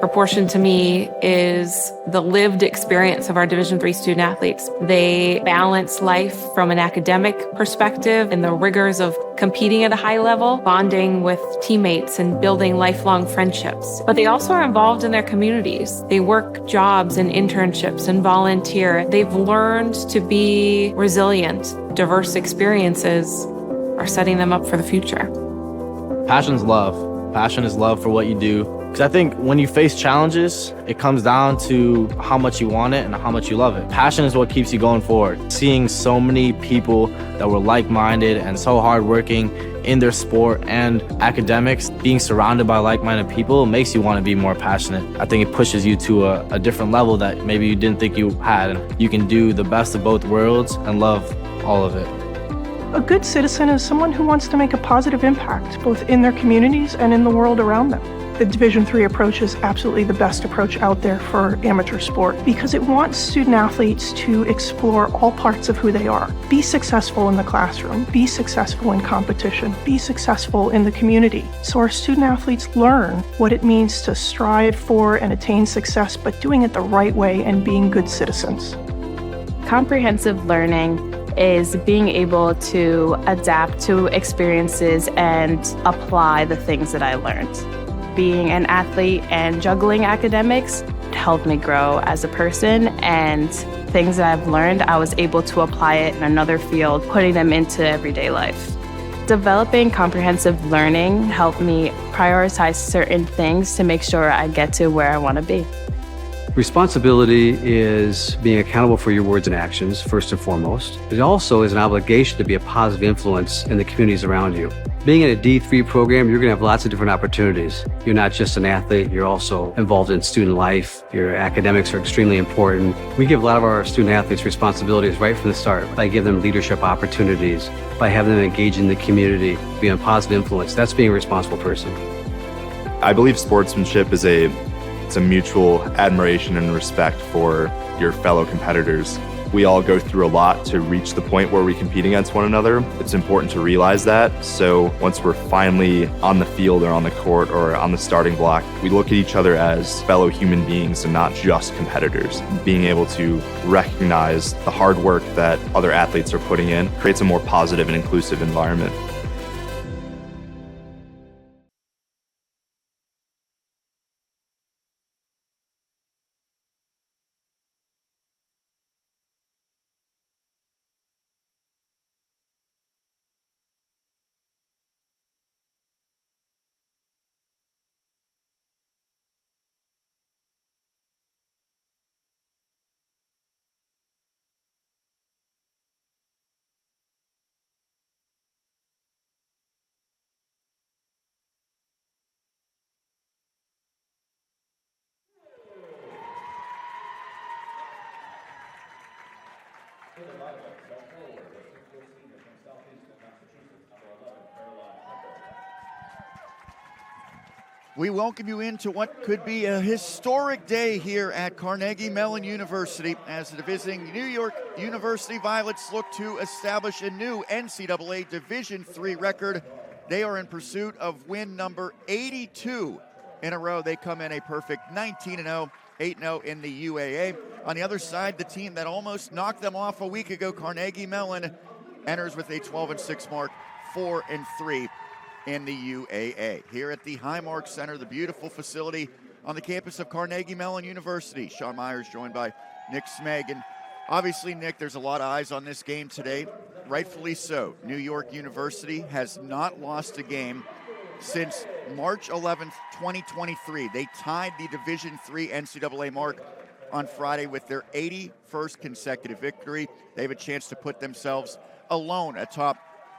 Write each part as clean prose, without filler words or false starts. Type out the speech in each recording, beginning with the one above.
proportion to me is the lived experience of our Division III student athletes. They balance life from an academic perspective and the rigors of competing at a high level, bonding with teammates and building lifelong friendships. But they also are involved in their communities. They work jobs and internships and volunteer. They've learned to be resilient. Diverse experiences are setting them up for the future. Passion's love. Passion is love for what you do. Because I think when you face challenges, it comes down to how much you want it and how much you love it. Passion is what keeps you going forward. Seeing so many people that were like-minded and so hardworking in their sport and academics, being surrounded by like-minded people makes you want to be more passionate. I think it pushes you to a different level that maybe you didn't think you had. And you can do the best of both worlds and love all of it. A good citizen is someone who wants to make a positive impact, both in their communities and in the world around them. The Division III approach is absolutely the best approach out there for amateur sport because it wants student athletes to explore all parts of who they are. Be successful in the classroom, be successful in competition, be successful in the community. So our student athletes learn what it means to strive for and attain success, but doing it the right way and being good citizens. Comprehensive learning is being able to adapt to experiences and apply the things that I learned. Being an athlete and juggling academics helped me grow as a person, and things that I've learned, I was able to apply it in another field, putting them into everyday life. Developing comprehensive learning helped me prioritize certain things to make sure I get to where I want to be. Responsibility is being accountable for your words and actions, first and foremost. It also is an obligation to be a positive influence in the communities around you. Being in a D3 program, you're going to have lots of different opportunities. You're not just an athlete, you're also involved in student life. Your academics are extremely important. We give a lot of our student athletes responsibilities right from the start by giving them leadership opportunities, by having them engage in the community, being a positive influence. That's being a responsible person. I believe sportsmanship is a mutual admiration and respect for your fellow competitors. We all go through a lot to reach the point where we compete against one another. It's important to realize that. So once we're finally on the field or on the court or on the starting block, we look at each other as fellow human beings and not just competitors. Being able to recognize the hard work that other athletes are putting in creates a more positive and inclusive environment. We welcome you into what could be a historic day here at Carnegie Mellon University as the visiting New York University Violets look to establish a new NCAA Division III record. They are in pursuit of win number 82 in a row. They come in a perfect 19-0, 8-0 in the UAA. On the other side, the team that almost knocked them off a week ago, Carnegie Mellon, enters with a 12-6 mark, 4-3. In the UAA. Here at the Highmark Center, the beautiful facility on the campus of Carnegie Mellon University. Sean Myers joined by Nick Smeg. And obviously, Nick, there's a lot of eyes on this game today. Rightfully so. New York University has not lost a game since March 11th, 2023. They tied the Division III NCAA mark on Friday with their 81st consecutive victory. They have a chance to put themselves alone atop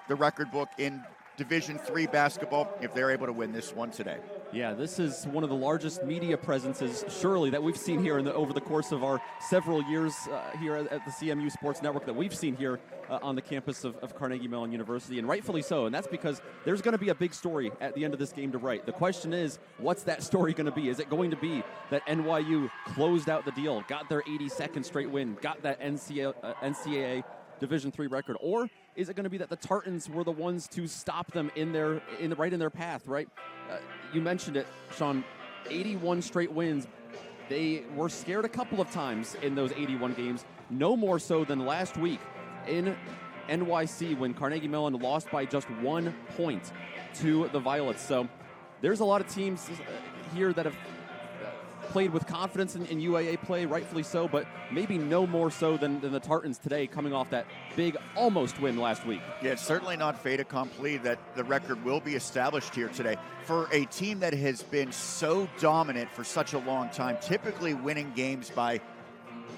the record book in Division III basketball if they're able to win this one today. Yeah, this is one of the largest media presences, surely, that we've seen here over the course of our several years here at the CMU Sports Network that we've seen here on the campus of Carnegie Mellon University, and rightfully so. And that's because there's going to be a big story at the end of this game to write. The question is, what's that story going to be? Is it going to be that NYU closed out the deal, got their 82nd straight win, got that NCAA Division III record, or is it going to be that the Tartans were the ones to stop them in their path, right? You mentioned it, Sean. 81 straight wins. They were scared a couple of times in those 81 games, no more so than last week in NYC when Carnegie Mellon lost by just 1 point to the Violets. So there's a lot of teams here that have played with confidence in UAA play, rightfully so, but maybe no more so than the Tartans today, coming off that big almost win last week. Yeah, it's certainly not fait accompli that the record will be established here today. For a team that has been so dominant for such a long time, typically winning games by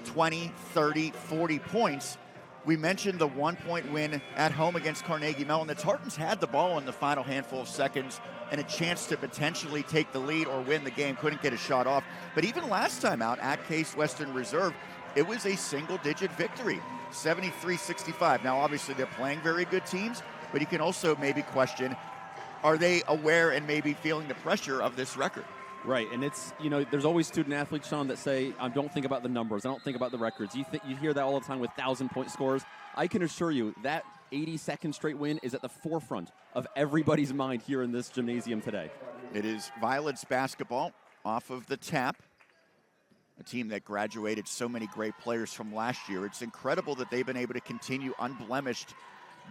20, 30, 40 points, we mentioned the 1-point win at home against Carnegie Mellon. The Tartans had the ball in the final handful of seconds and a chance to potentially take the lead or win the game. Couldn't get a shot off. But even last time out at Case Western Reserve, it was a single-digit victory, 73-65. Now, obviously, they're playing very good teams, but you can also maybe question, are they aware and maybe feeling the pressure of this record? Right, and it's, there's always student athletes, Sean, that say, I don't think about the numbers, I don't think about the records. You hear that all the time with 1,000-point scores. I can assure you that 82nd straight win is at the forefront of everybody's mind here in this gymnasium today. It is Violets basketball off of the tap, a team that graduated so many great players from last year. It's incredible that they've been able to continue unblemished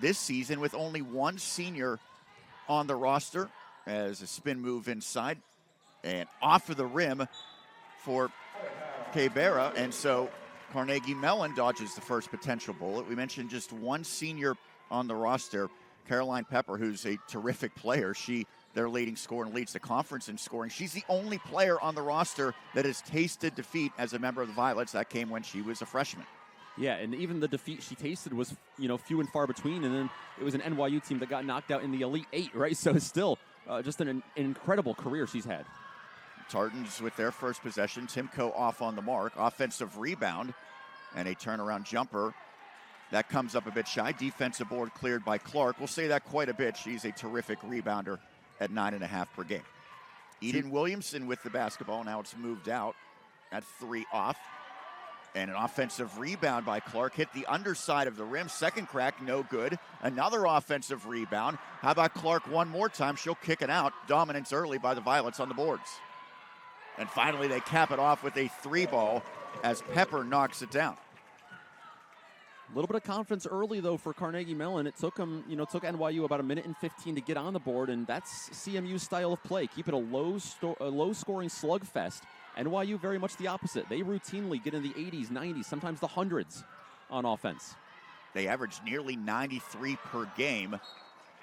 this season with only one senior on the roster as a spin move inside and off of the rim for Cabera. And so Carnegie Mellon dodges the first potential bullet. We mentioned just one senior on the roster, Caroline Pepper, who's a terrific player. Their leading scorer and leads the conference in scoring. She's the only player on the roster that has tasted defeat as a member of the Violets. That came when she was a freshman. Yeah, and even the defeat she tasted was, few and far between. And then it was an NYU team that got knocked out in the Elite Eight, right? So it's still just an incredible career she's had. Tartans with their first possession. Timko off on the mark. Offensive rebound and a turnaround jumper. That comes up a bit shy. Defensive board cleared by Clark. We'll say that quite a bit. She's a terrific rebounder at 9.5 per game. Eden Williamson with the basketball. Now it's moved out at 3 off. And an offensive rebound by Clark. Hit the underside of the rim. Second crack, no good. Another offensive rebound. How about Clark one more time? She'll kick it out. Dominance early by the Violets on the boards. And finally, they cap it off with a 3-ball as Pepper knocks it down. A little bit of confidence early, though, for Carnegie Mellon. It took them, took NYU about 1 minute and 15 to get on the board, and that's CMU's style of play. Keep it a low-scoring slugfest. NYU very much the opposite. They routinely get in the 80s, 90s, sometimes the hundreds on offense. They average nearly 93 per game,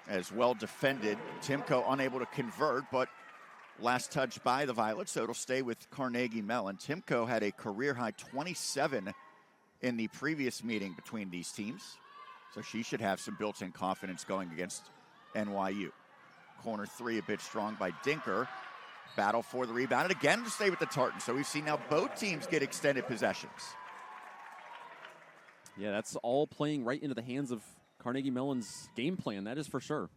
as well defended. Timko unable to convert, but last touch by the Violets, so it'll stay with Carnegie Mellon. Timko had a career-high 27 in the previous meeting between these teams, so she should have some built-in confidence going against NYU. Corner 3 a bit strong by Dinker. Battle for the rebound, and again to stay with the Tartans. So we've seen now both teams get extended possessions. Yeah, that's all playing right into the hands of Carnegie Mellon's game plan, that is for sure.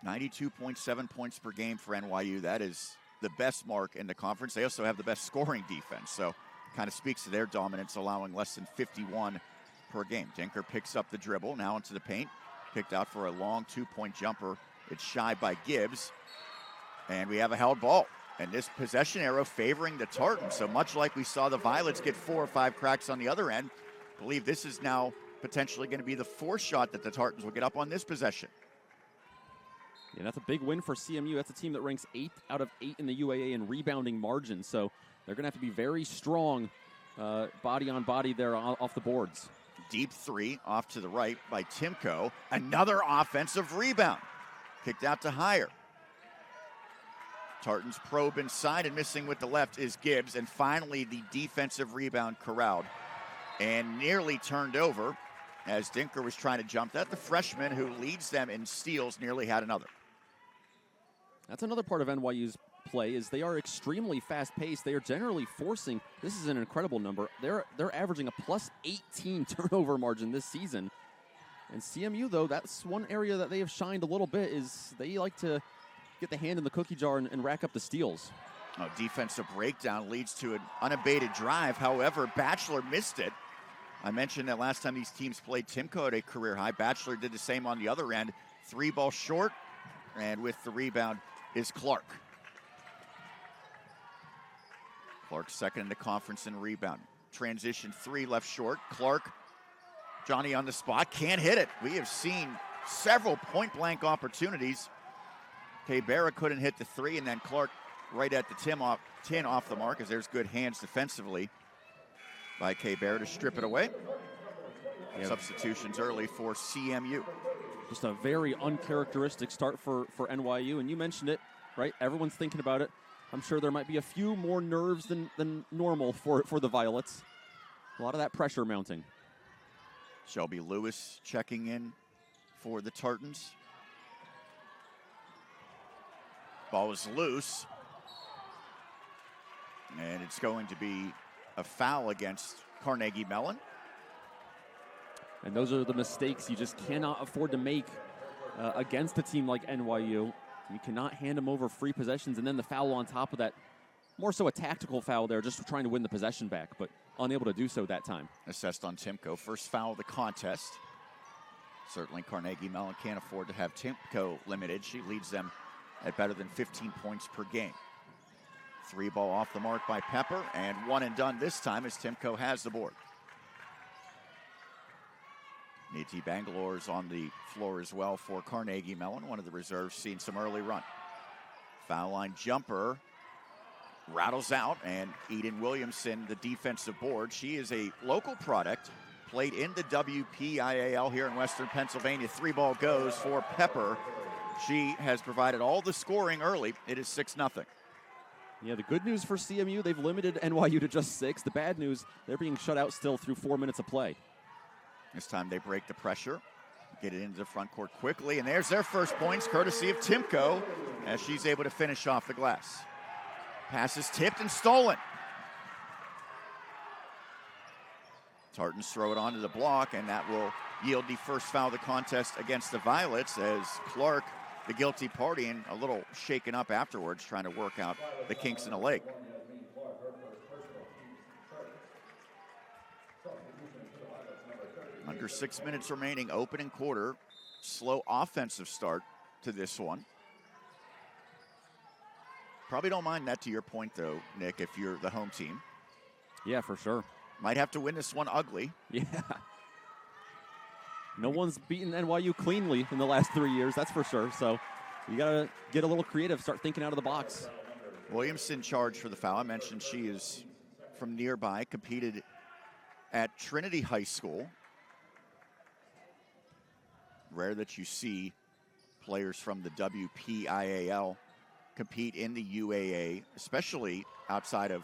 92.7 points per game for NYU. That is the best mark in the conference. They also have the best scoring defense, so kind of speaks to their dominance, allowing less than 51 per game. Dinker picks up the dribble, now into the paint. Kicked out for a long 2-point jumper. It's shy by Gibbs. And we have a held ball. And this possession arrow favoring the Tartans. So much like we saw the Violets get 4 or 5 cracks on the other end, I believe this is now potentially going to be the 4th shot that the Tartans will get up on this possession. Yeah, that's a big win for CMU. That's a team that ranks 8th out of 8 in the UAA in rebounding margin. So they're going to have to be very strong body on body there off the boards. Deep 3 off to the right by Timko. Another offensive rebound. Kicked out to Heyer. Tartans probe inside, and missing with the left is Gibbs. And finally, the defensive rebound corralled and nearly turned over as Dinker was trying to jump that. The freshman who leads them in steals nearly had another. That's another part of NYU's play is they are extremely fast-paced. They are generally forcing, this is an incredible number, they're averaging a plus 18 turnover margin this season. And CMU, though, that's one area that they have shined a little bit is they like to get the hand in the cookie jar and rack up the steals. Defensive breakdown leads to an unabated drive. However, Batchelor missed it. I mentioned that last time these teams played, Timko at a career high. Batchelor did the same on the other end. 3 ball short, and with the rebound is Clark. Clark second in the conference in rebound. Transition three left short. Clark, Johnny on the spot, can't hit it. We have seen several point-blank opportunities. Kay Barra couldn't hit the three, and then Clark right at the 10 off the mark, as there's good hands defensively by Kay Barra to strip it away. Yep. Substitutions early for CMU. Just a very uncharacteristic start for NYU, and you mentioned it, right? Everyone's thinking about it. I'm sure there might be a few more nerves than normal for the Violets. A lot of that pressure mounting. Shelby Lewis checking in for the Tartans. Ball is loose. And it's going to be a foul against Carnegie Mellon. And those are the mistakes you just cannot afford to make against a team like NYU. You cannot hand them over free possessions, and then the foul on top of that. More so a tactical foul there, just trying to win the possession back, but unable to do so that time. Assessed on Timko. First foul of the contest. Certainly Carnegie Mellon can't afford to have Timko limited. She leads them at better than 15 points per game. Three ball off the mark by Pepper, and one and done this time as Timko has the board. Niti Bangalore's on the floor as well for Carnegie Mellon. One of the reserves seen some early run. Foul line jumper rattles out, and Eden Williamson, the defensive board. She is a local product, played in the WPIAL here in Western Pennsylvania. Three ball goes for Pepper. She has provided all the scoring early. It is 6-0. Yeah, the good news for CMU, they've limited NYU to just 6. The bad news, they're being shut out still through 4 minutes of play. This time they break the pressure, get it into the front court quickly, and there's their first points, courtesy of Timko, as she's able to finish off the glass. Pass is tipped and stolen. Tartans throw it onto the block, and that will yield the first foul of the contest against the Violets, as Clark, the guilty party, and a little shaken up afterwards, trying to work out the kinks in the leg. Under 6 minutes remaining, opening quarter. Slow offensive start to this one. Probably don't mind that, to your point, though, Nick, if you're the home team. Yeah, for sure. Might have to win this one ugly. Yeah. No one's beaten NYU cleanly in the last 3 years, that's for sure. So you got to get a little creative, start thinking out of the box. Williamson charged for the foul. I mentioned she is from nearby, competed at Trinity High School. Rare that you see players from the WPIAL compete in the UAA, especially outside of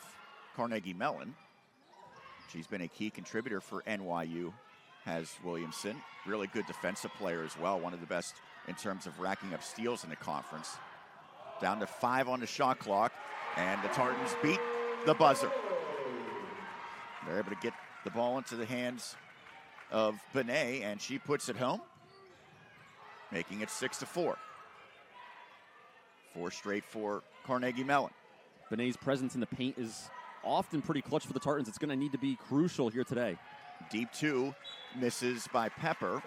Carnegie Mellon. She's been a key contributor for NYU, has Williamson. Really good defensive player as well, one of the best in terms of racking up steals in the conference. Down to 5 on the shot clock, and the Tartans beat the buzzer. They're able to get the ball into the hands of Benet, and she puts it home, making it 6-4. 4 straight for Carnegie Mellon. Benet's presence in the paint is often pretty clutch for the Tartans. It's going to need to be crucial here today. Deep 2 misses by Pepper.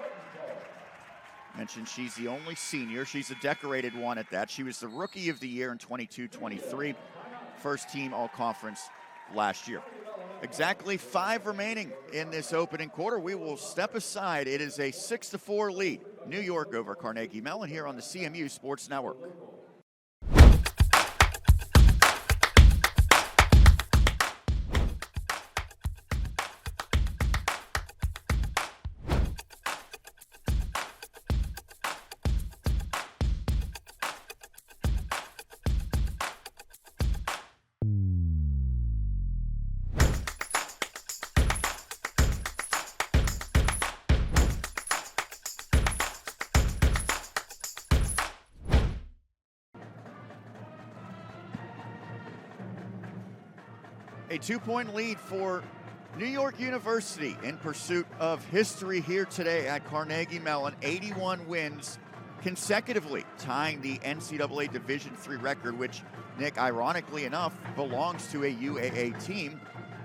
Mentioned she's the only senior. She's a decorated one at that. She was the Rookie of the Year in 22-23. First team All-Conference last year. Exactly 5 remaining in this opening quarter. We will step aside. It is a 6-4 lead. New York over Carnegie Mellon here on the CMU Sports Network. A 2-point lead for New York University in pursuit of history here today at Carnegie Mellon. 81 wins consecutively, tying the NCAA Division III record, which, Nick, ironically enough, belongs to a UAA team.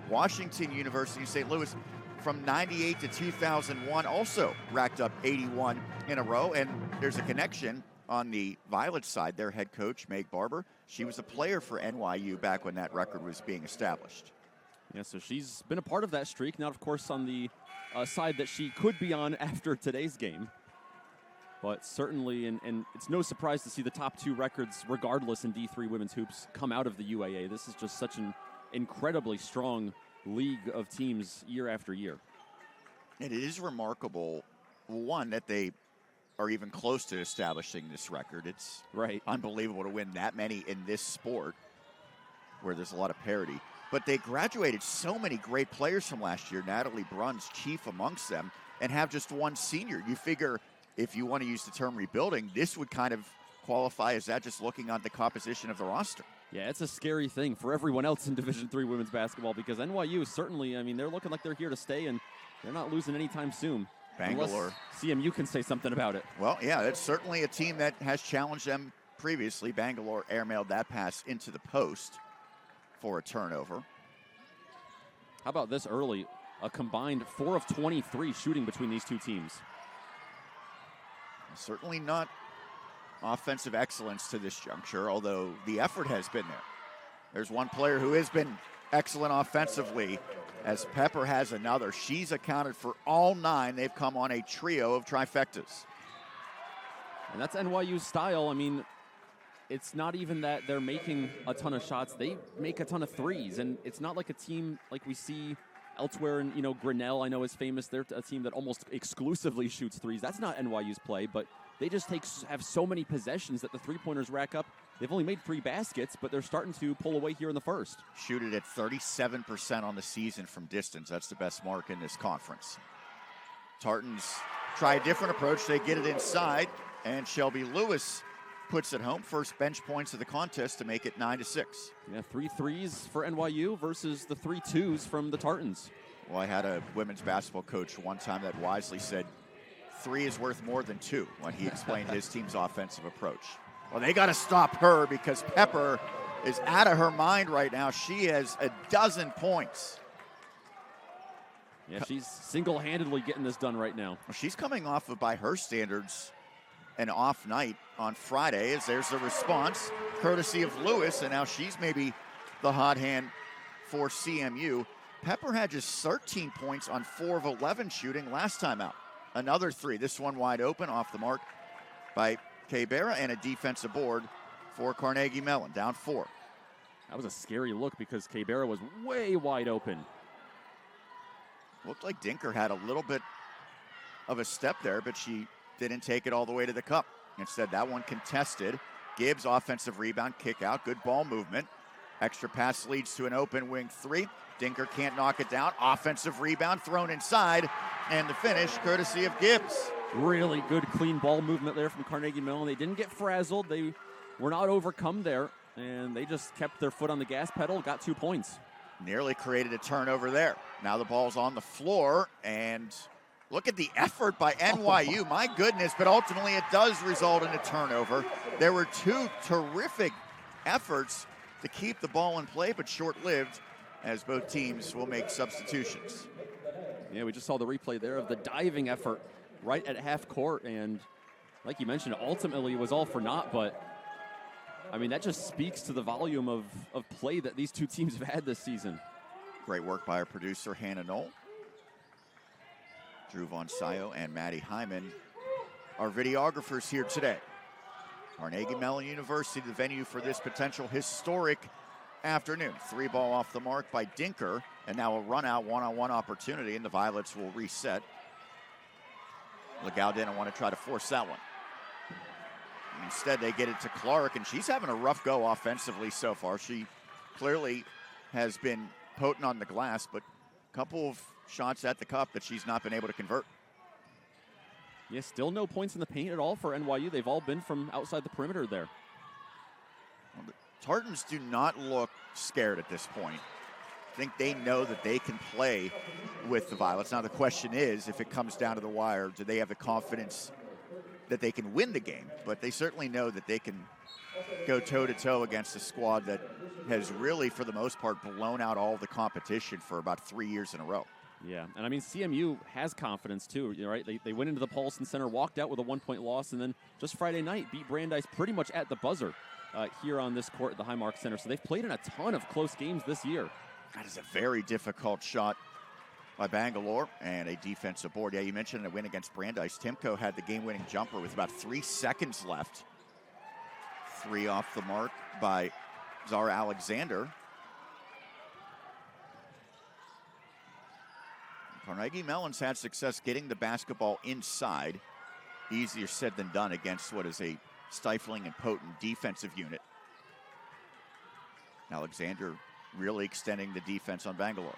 Washington University, St. Louis, from 98 to 2001, also racked up 81 in a row, and there's a connection. on the Violet side, their head coach, Meg Barber, she was a player for NYU back when that record was being established. Yeah, so she's been a part of that streak. Now, of course, on the side that she could be on after today's game. But certainly, and it's no surprise to see the top 2 records, regardless, in D3 women's hoops come out of the UAA. This is just such an incredibly strong league of teams year after year. And it is remarkable, one, that they are even close to establishing this record. It's unbelievable to win that many in this sport where there's a lot of parity. But they graduated so many great players from last year, Natalie Bruns chief amongst them, and have just one senior. You figure, if you want to use the term rebuilding, this would kind of qualify as that, just looking on the composition of the roster. Yeah, it's a scary thing for everyone else in Division III women's basketball, because NYU certainly, I mean, they're looking like they're here to stay, and they're not losing anytime soon. Bangalore. Unless CMU can say something about it. Well, yeah, it's certainly a team that has challenged them previously. Bangalore airmailed that pass into the post for a turnover. How about this early? A combined 4 of 23 shooting between these two teams. Certainly not offensive excellence to this juncture, although the effort has been there. There's one player who has been excellent offensively, as Pepper has another. She's accounted for all 9. They've come on a trio of trifectas. And that's NYU's style. I mean, it's not even that they're making a ton of shots. They make a ton of threes, and it's not like a team like we see elsewhere. And, Grinnell, I know, is famous. They're a team that almost exclusively shoots threes. That's not NYU's play, but they just have so many possessions that the three-pointers rack up. They've only made 3 baskets, but they're starting to pull away here in the first. Shoot it at 37% on the season from distance. That's the best mark in this conference. Tartans try a different approach. They get it inside, and Shelby Lewis puts it home. First bench points of the contest to make it 9-6. Yeah, 3 threes for NYU versus the 3 twos from the Tartans. Well, I had a women's basketball coach one time that wisely said 3 is worth more than 2 when he explained his team's offensive approach. Well, they got to stop her because Pepper is out of her mind right now. She has 12 points. Yeah, she's single-handedly getting this done right now. Well, she's coming off of, by her standards, an off night on Friday, as there's a response courtesy of Lewis, and now she's maybe the hot hand for CMU. Pepper had just 13 points on 4 of 11 shooting last time out. Another 3, this one wide open, off the mark by Kay-Barra, and a defensive board for Carnegie Mellon, down 4. That was a scary look because Kay-Barra was way wide open. Looked like Dinker had a little bit of a step there, but she didn't take it all the way to the cup. Instead, that one contested. Gibbs, offensive rebound, kick out, good ball movement. Extra pass leads to an open wing 3. Dinker can't knock it down. Offensive rebound thrown inside, and the finish courtesy of Gibbs. Really good clean ball movement there from Carnegie Mellon. They didn't get frazzled. They were not overcome there, and they just kept their foot on the gas pedal, got 2 points. Nearly created a turnover there. Now the ball's on the floor, and look at the effort by NYU. My goodness, but ultimately it does result in a turnover. There were 2 terrific efforts to keep the ball in play, but short-lived, as both teams will make substitutions. Yeah, we just saw the replay there of the diving effort right at half court, and like you mentioned, ultimately it was all for naught, but I mean, that just speaks to the volume of play that these two teams have had this season. Great work by our producer, Hannah Knoll. Drew Von Sayo and Maddie Hyman, our videographers here today. Carnegie Mellon University, the venue for this potential historic afternoon. 3 ball off the mark by Dinker, and now a run-out one-on-one opportunity, and the Violets will reset. Legal didn't want to try to force that one. Instead, they get it to Clark, and she's having a rough go offensively so far. She clearly has been potent on the glass, but a couple of shots at the cup that she's not been able to convert. Yeah, still no points in the paint at all for NYU. They've all been from outside the perimeter there. Well, the Tartans do not look scared at this point. I think they know that they can play with the Violets. Now the question is, if it comes down to the wire, do they have the confidence that they can win the game? But they certainly know that they can go toe-to-toe against a squad that has really, for the most part, blown out all the competition for about 3 years in a row. Yeah, and I mean, CMU has confidence too, right? They went into the Paulson Center, walked out with a 1-point loss, and then just Friday night beat Brandeis pretty much at the buzzer here on this court at the Highmark Center. So they've played in a ton of close games this year. That is a very difficult shot by Bangalore and a defensive board. Yeah, you mentioned a win against Brandeis. Timko had the game-winning jumper with about 3 seconds left. 3 off the mark by Zara Alexander. Carnegie Mellon's had success getting the basketball inside. Easier said than done against what is a stifling and potent defensive unit. Alexander really extending the defense on Bangalore.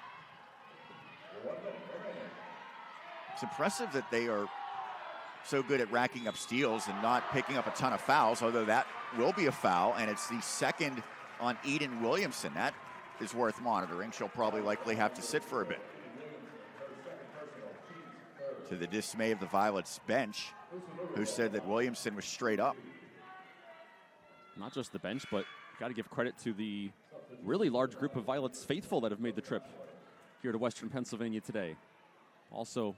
It's impressive that they are so good at racking up steals and not picking up a ton of fouls, although that will be a foul, and it's the second on Eden Williamson. That is worth monitoring. She'll probably likely have to sit for a bit. To the dismay of the Violets bench, who said that Williamson was straight up. Not just the bench, but got to give credit to the really large group of Violets faithful that have made the trip here to Western Pennsylvania today. Also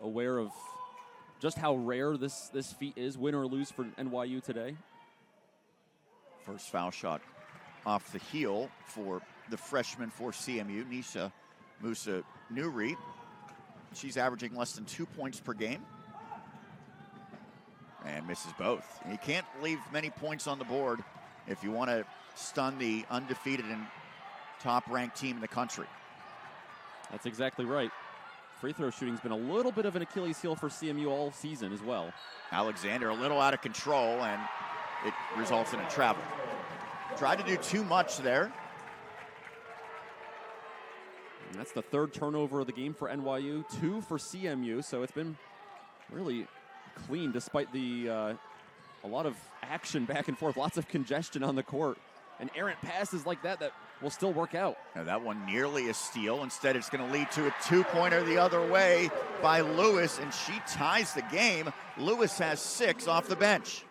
aware of just how rare this feat is, win or lose for NYU today. First foul shot off the heel for the freshman for CMU, Nisha Musa Nuri. She's averaging less than 2 points per game. And misses both. You can't leave many points on the board if you want to stun the undefeated and top-ranked team in the country. That's exactly right. Free throw shooting's been a little bit of an Achilles heel for CMU all season as well. Alexander a little out of control, and it results in a travel. Tried to do too much there. And that's the 3rd turnover of the game for NYU, 2 for CMU, so it's been really clean despite the a lot of action back and forth, lots of congestion on the court, and errant passes like that will still work out. Now that one nearly a steal. Instead, it's going to lead to a 2-pointer the other way by Lewis, and she ties the game. Lewis has 6 off the bench.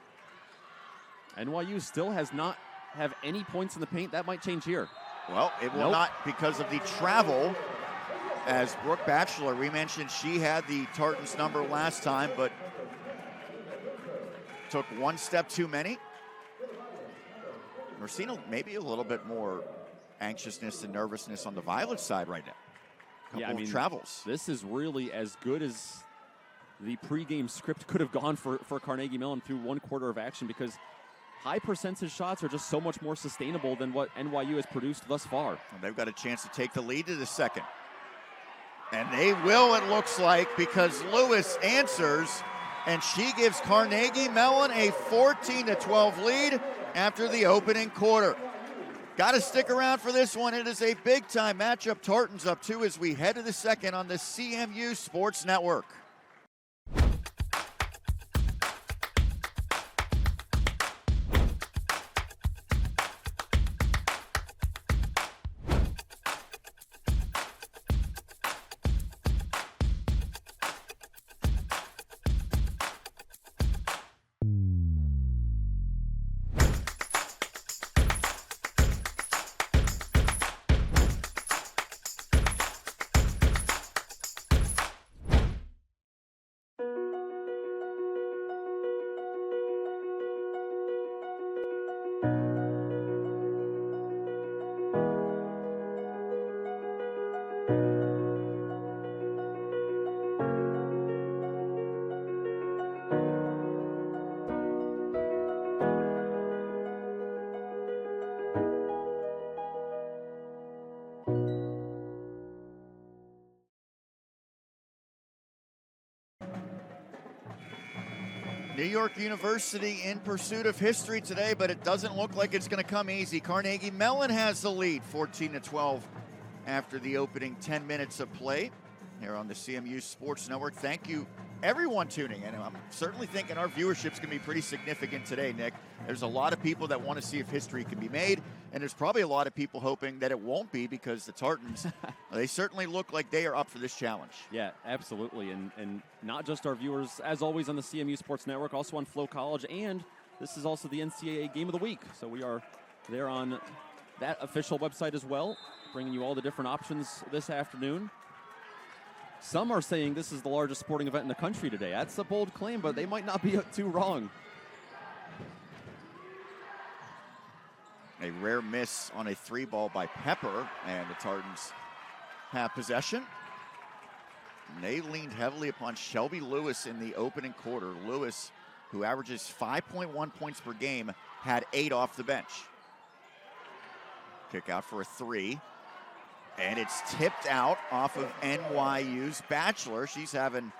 NYU still has not have any points in the paint. That might change here. Well, it will not because of the travel. As Brooke Batchelor, we mentioned she had the Tartans number last time, but took 1 step too many. We're seeing maybe a little bit more anxiousness and nervousness on the Violet side right now. Couple of travels. This is really as good as the pregame script could have gone for Carnegie Mellon through 1 quarter of action, because high percentage shots are just so much more sustainable than what NYU has produced thus far. And they've got a chance to take the lead to the second. And they will, it looks like, because Lewis answers, and she gives Carnegie Mellon a 14-12 lead after the opening quarter. Got to stick around for this one. It is a big-time matchup. Tartans up 2 as we head to the second on the CMU Sports Network. New York University in pursuit of history today, but it doesn't look like it's going to come easy. Carnegie Mellon has the lead, 14-12 after the opening 10 minutes of play here on the CMU Sports Network. Thank you, everyone tuning in. I'm certainly thinking our viewership's going to be pretty significant today, Nick. There's a lot of people that want to see if history can be made, and there's probably a lot of people hoping that it won't be, because the Tartans, they certainly look like they are up for this challenge. Yeah, absolutely. And not just our viewers, as always, on the CMU Sports Network, also on Flow College, and this is also the NCAA Game of the Week. So we are there on that official website as well, bringing you all the different options this afternoon. Some are saying this is the largest sporting event in the country today. That's a bold claim, but they might not be too wrong. A rare miss on a 3-ball by Pepper, and the Tartans have possession. And they leaned heavily upon Shelby Lewis in the opening quarter. Lewis, who averages 5.1 points per game, had 8 off the bench. Kick out for a 3. And it's tipped out off of NYU's Bachelor. She's having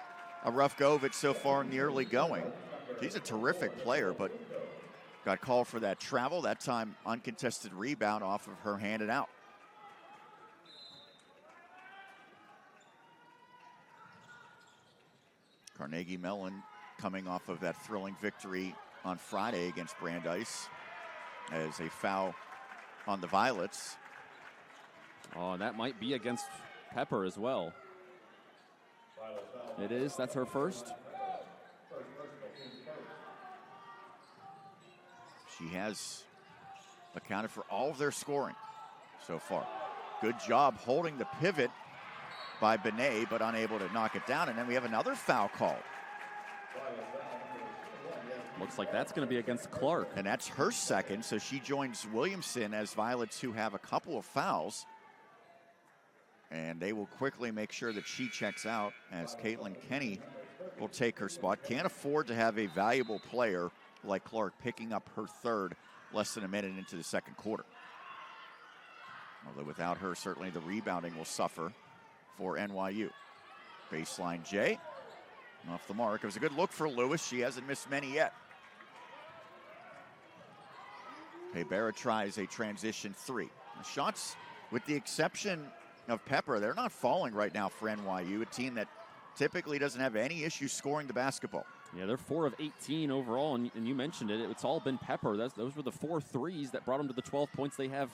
a rough go of it so far in the early going. She's a terrific player, but got called for that travel. That time, uncontested rebound off of her handed out. Carnegie Mellon coming off of that thrilling victory on Friday against Brandeis as a foul on the Violets. Oh, and that might be against Pepper as well. It is. That's her first. She has accounted for all of their scoring so far. Good job holding the pivot by Benet, but unable to knock it down. And then we have another foul call. Looks like that's going to be against Clark. And that's her second, so she joins Williamson as Violets, who have a couple of fouls. And they will quickly make sure that she checks out as Caitlin Kenny will take her spot. Can't afford to have a valuable player like Clark picking up her third less than a minute into the second quarter. Although without her, certainly the rebounding will suffer for NYU. Baseline J, off the mark. It was a good look for Lewis. She hasn't missed many yet. Peybera tries a transition 3. The shots, with the exception of Pepper, they're not falling right now for NYU, a team that typically doesn't have any issue scoring the basketball. Yeah, they're 4 of 18 overall, and you mentioned it. It's all been Pepper. Those were the 4 threes that brought them to the 12 points they have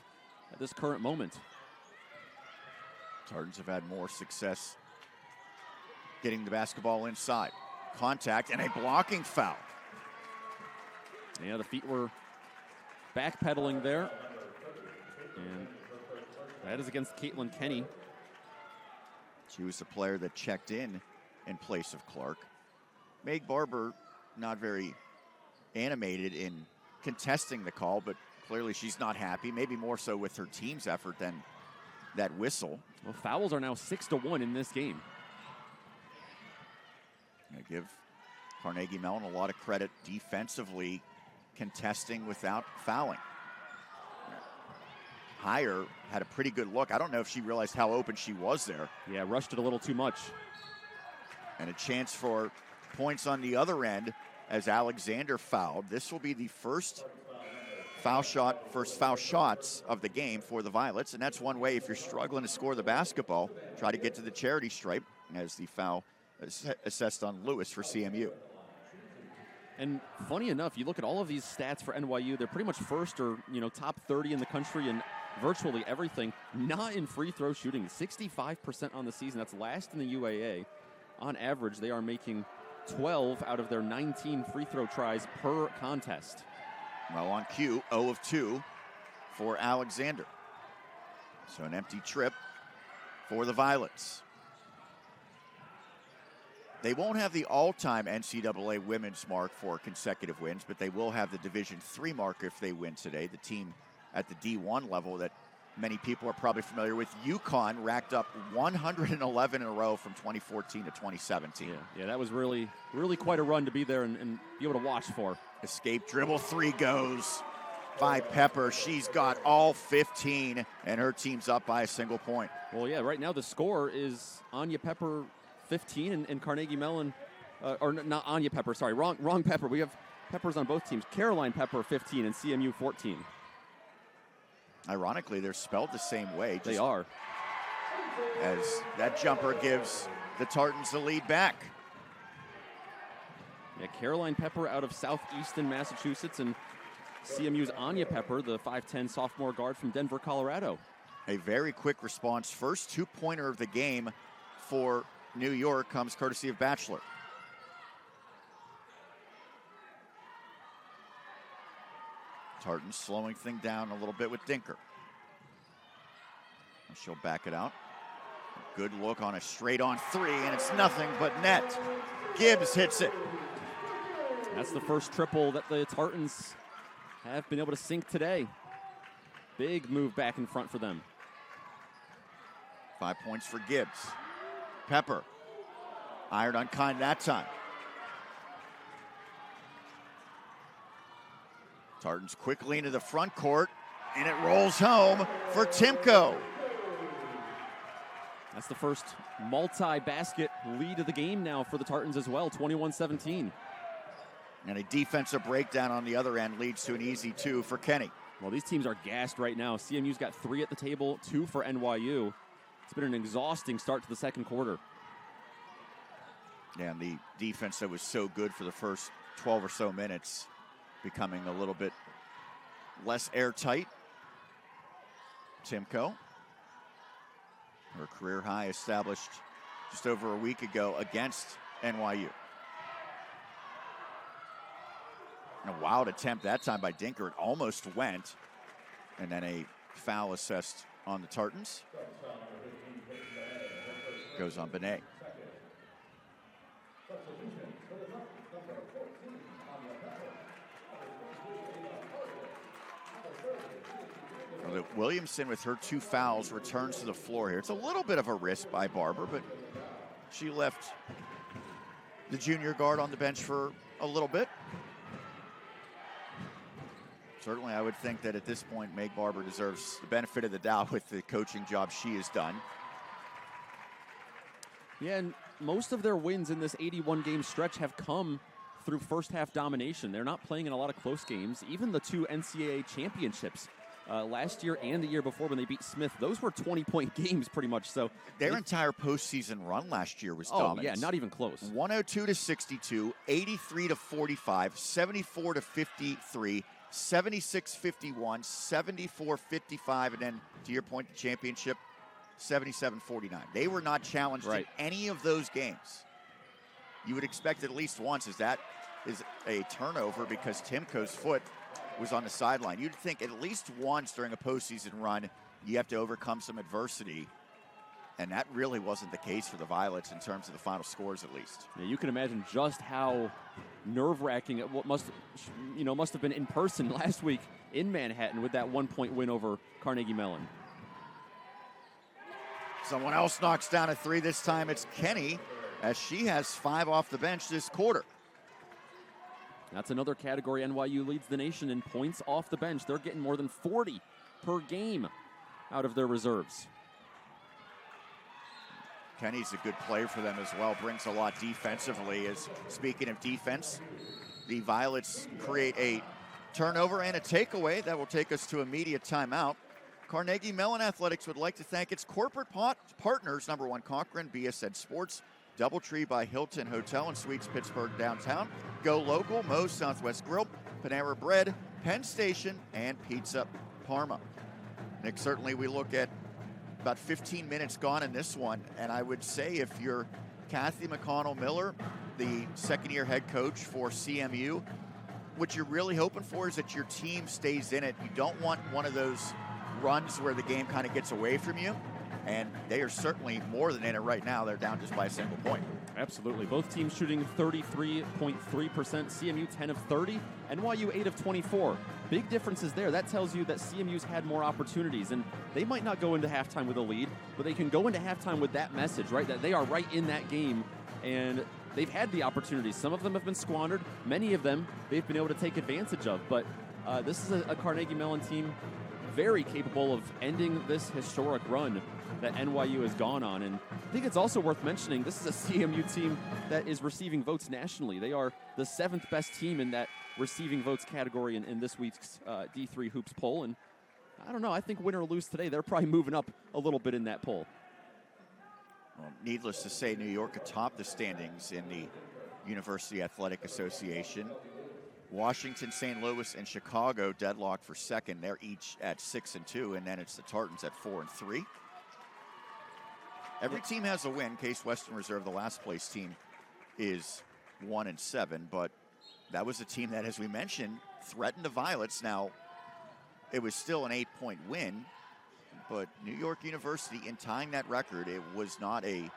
at this current moment. Tartans have had more success getting the basketball inside. Contact and a blocking foul. Yeah, the feet were backpedaling there. And that is against Caitlin Kenny. She was the player that checked in place of Clark. Meg Barber, not very animated in contesting the call, but clearly she's not happy, maybe more so with her team's effort than that whistle. Well, fouls are now 6-1 in this game. I give Carnegie Mellon a lot of credit defensively, contesting without fouling. Heyer had a pretty good look. I don't know if she realized how open she was there. Yeah, rushed it a little too much. And a chance for points on the other end as Alexander fouled. This will be the first foul shots of the game for the Violets. And that's one way, if you're struggling to score the basketball, try to get to the charity stripe, as the foul assessed on Lewis for CMU. And funny enough, you look at all of these stats for NYU, they're pretty much first or, top 30 in the country in virtually everything, not in free throw shooting. 65% on the season. That's last in the UAA. On average, they are making 12 out of their 19 free throw tries per contest. Well, on cue, 0 of 2 for Alexander. So an empty trip for the Violets. They won't have the all-time NCAA women's mark for consecutive wins, but they will have the Division III mark if they win today. The team at the D1 level that many people are probably familiar with, UConn, racked up 111 in a row from 2014 to 2017. Yeah, that was really, really quite a run to be there and be able to watch for. Escape dribble 3 goes by Pepper. She's got all 15, and her team's up by a single point. Well, yeah, right now the score is Anya Pepper 15 and Carnegie Mellon, or not Anya Pepper, sorry, wrong Pepper. We have Peppers on both teams. Caroline Pepper 15 and CMU 14. Ironically, they're spelled the same way. They are. As that jumper gives the Tartans the lead back. Yeah, Caroline Pepper out of southeastern Massachusetts, and CMU's Anya Pepper, the 5'10 sophomore guard from Denver, Colorado. A very quick response. First two-pointer of the game for New York comes courtesy of Bachelor. Tartans slowing things down a little bit with Dinker. She'll back it out. Good look on a straight-on three, and it's nothing but net. Gibbs hits it. That's the first triple that the Tartans have been able to sink today. Big move back in front for them. 5 points for Gibbs. Pepper, ironed on kind that time. Tartans quickly into the front court, and it rolls home for Timko. That's the first multi-basket lead of the game now for the Tartans as well, 21-17. And a defensive breakdown on the other end leads to an easy two for Kenny. Well, these teams are gassed right now. CMU's got 3 at the table, 2 for NYU. It's been an exhausting start to the second quarter. Yeah, and the defense that was so good for the first 12 or so minutes becoming a little bit less airtight. Timko, her career high established just over a week ago against NYU. And a wild attempt that time by Dinker. It almost went. And then a foul assessed on the Tartans. Goes on Benet. Williamson, with her 2 fouls, returns to the floor here. It's a little bit of a risk by Barber, but she left the junior guard on the bench for a little bit. Certainly, I would think that at this point, Meg Barber deserves the benefit of the doubt with the coaching job she has done. Yeah, and most of their wins in this 81-game stretch have come through first-half domination. They're not playing in a lot of close games. Even the 2 NCAA championships last year and the year before when they beat Smith, those were 20-point games pretty much. So their entire postseason run last year was dominant. Yeah, not even close. 102-62, 83-45, 74-53, 76-51, 74-55, and then, to your point, the championship, 77-49. They were not challenged in any of those games. You would expect at least once that is a turnover because Timko's foot was on the sideline. You'd think at least once during a postseason run, you have to overcome some adversity. And that really wasn't the case for the Violets in terms of the final scores, at least. Yeah, you can imagine just how nerve-wracking it must have been in person last week in Manhattan with that 1-point win over Carnegie Mellon. Someone else knocks down a 3. This time it's Kenny, as she has 5 off the bench this quarter. That's another category. NYU leads the nation in points off the bench. They're getting more than 40 per game out of their reserves. Kenny's a good player for them as well, brings a lot defensively. As speaking of defense, the Violets create a turnover and a takeaway that will take us to immediate timeout. Carnegie Mellon Athletics would like to thank its corporate partners, number 1 Cochran, BSN Sports, Doubletree by Hilton Hotel and Suites Pittsburgh downtown, Go Local, Moe's Southwest Grill, Panera Bread, Penn Station, and Pizza Parma. Nick, certainly we look at about 15 minutes gone in this one, and I would say if you're Kathy McConnell-Miller, the second-year head coach for CMU, what you're really hoping for is that your team stays in it. You don't want one of those runs where the game kind of gets away from you, and they are certainly more than in it right now. They're down just by a single point. Absolutely. Both teams shooting 33.3%, CMU 10 of 30, NYU 8 of 24. Big differences there. That tells you that CMU's had more opportunities, and they might not go into halftime with a lead, but they can go into halftime with that message, right? That they are right in that game, and they've had the opportunities. Some of them have been squandered. Many of them they've been able to take advantage of, but this is a Carnegie Mellon team very capable of ending this historic run that NYU has gone on. And I think it's also worth mentioning this is a CMU team that is receiving votes nationally. They are the 7th best team in that receiving votes category in this week's D3 Hoops poll. And I don't know, I think win or lose today, they're probably moving up a little bit in that poll. Well, needless to say, New York atop the standings in the University Athletic Association. Washington, St. Louis, and Chicago deadlocked for second. They're each at 6-2, and then it's the Tartans at 4-3. Every team has a win. Case Western Reserve, the last place team, is 1-7, but that was a team that, as we mentioned, threatened the Violets. Now, it was still an 8-point win, but New York University, in tying that record, it was not a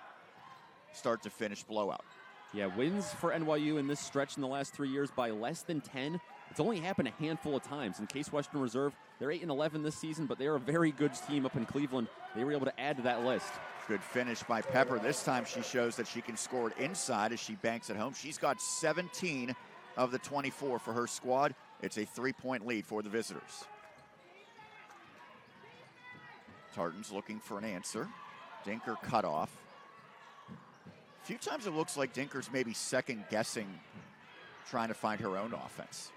start-to-finish blowout. Yeah, wins for NYU in this stretch in the last 3 years by less than 10. It's only happened a handful of times. In Case Western Reserve, they're 8-11 this season, but they're a very good team up in Cleveland. They were able to add to that list. Good finish by Pepper. This time she shows that she can score it inside as she banks it home. She's got 17 of the 24 for her squad. It's a 3-point lead for the visitors. Tartan's looking for an answer. Dinker cut off. A few times it looks like Dinker's maybe second-guessing, trying to find her own offense.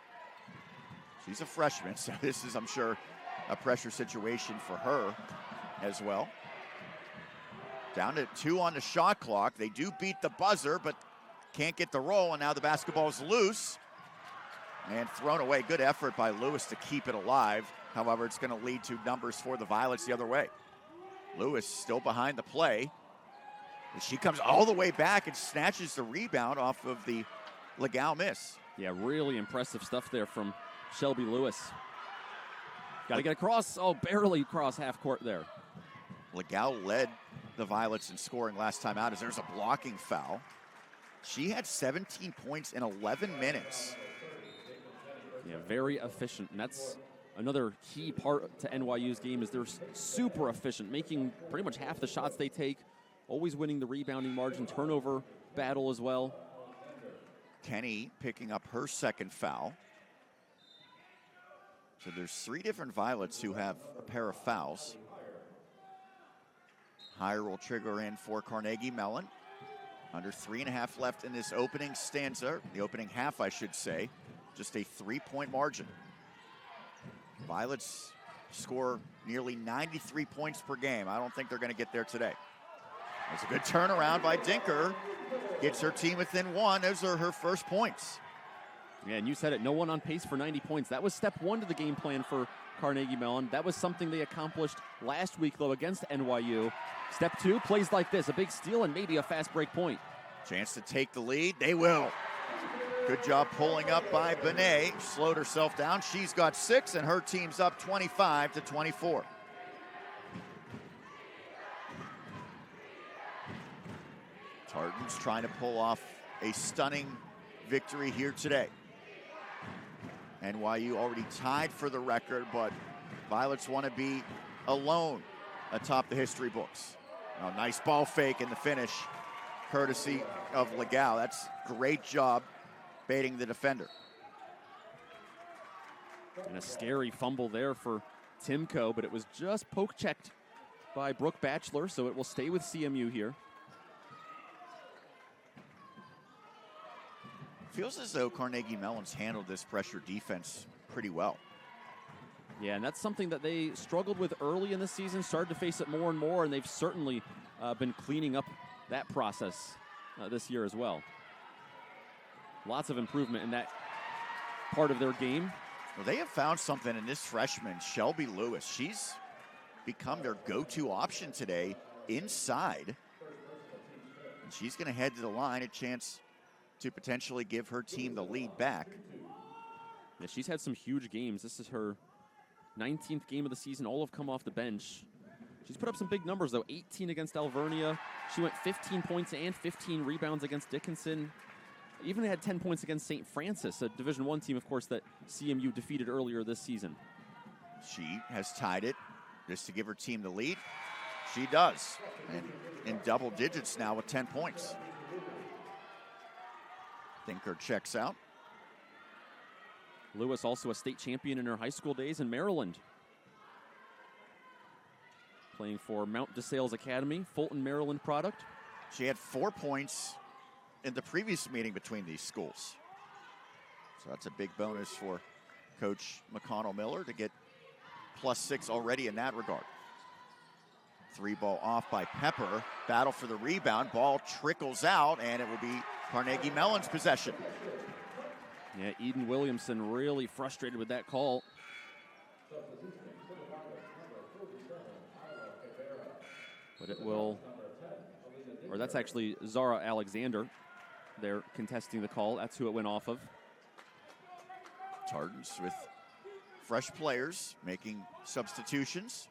She's a freshman, so this is, I'm sure, a pressure situation for her as well. Down to 2 on the shot clock. They do beat the buzzer, but can't get the roll, and now the basketball's loose and thrown away. Good effort by Lewis to keep it alive. However, it's going to lead to numbers for the Violets the other way. Lewis still behind the play. She comes all the way back and snatches the rebound off of the Legal miss. Yeah, really impressive stuff there from Shelby Lewis. Got to get across. Oh, barely across half court there. Legal led the Violets in scoring last time out as there's a blocking foul. She had 17 points in 11 minutes. Yeah, very efficient. And that's another key part to NYU's game is they're super efficient, making pretty much half the shots they take, always winning the rebounding margin, turnover battle as well. Kenny picking up her second foul. So there's 3 different Violets who have a pair of fouls. Higher will trigger in for Carnegie Mellon. Under 3.5 left in this opening stanza, the opening half, I should say. Just a 3-point margin. Violets score nearly 93 points per game. I don't think they're going to get there today. It's a good turnaround by Dinker. Gets her team within 1. Those are her first points. Yeah, and you said it, no one on pace for 90 points. That was step 1 to the game plan for Carnegie Mellon. That was something they accomplished last week, though, against NYU. Step 2, plays like this, a big steal and maybe a fast break point. Chance to take the lead. They will. Good job pulling up by Benet. Slowed herself down. She's got 6, and her team's up 25-24. Tartan's trying to pull off a stunning victory here today. NYU already tied for the record, but Violets want to be alone atop the history books. Oh, nice ball fake in the finish, courtesy of Legal. That's great job baiting the defender. And a scary fumble there for Timko, but it was just poke-checked by Brooke Batchelor, so it will stay with CMU here. Feels as though Carnegie Mellon's handled this pressure defense pretty well. Yeah, and that's something that they struggled with early in the season, started to face it more and more, and they've certainly been cleaning up that process this year as well. Lots of improvement in that part of their game. Well, they have found something in this freshman, Shelby Lewis. She's become their go-to option today inside. And she's going to head to the line, a chance to potentially give her team the lead back. Yeah, she's had some huge games. This is her 19th game of the season. All have come off the bench. She's put up some big numbers, though. 18 against Alvernia. She went 15 points and 15 rebounds against Dickinson. Even had 10 points against St. Francis, a Division I team, of course, that CMU defeated earlier this season. She has tied it just to give her team the lead. She does. And in double digits now with 10 points. Dinker checks out. Lewis also a state champion in her high school days in Maryland. Playing for Mount DeSales Academy, Fulton, Maryland product. She had 4 points in the previous meeting between these schools. So that's a big bonus for Coach McConnell Miller to get +6 already in that regard. 3 ball off by Pepper. Battle for the rebound. Ball trickles out, and it will be Carnegie Mellon's possession. Yeah, Eden Williamson really frustrated with that call. But it will, or that's actually Zara Alexander. They're contesting the call. That's who it went off of. Tartans with fresh players making substitutions.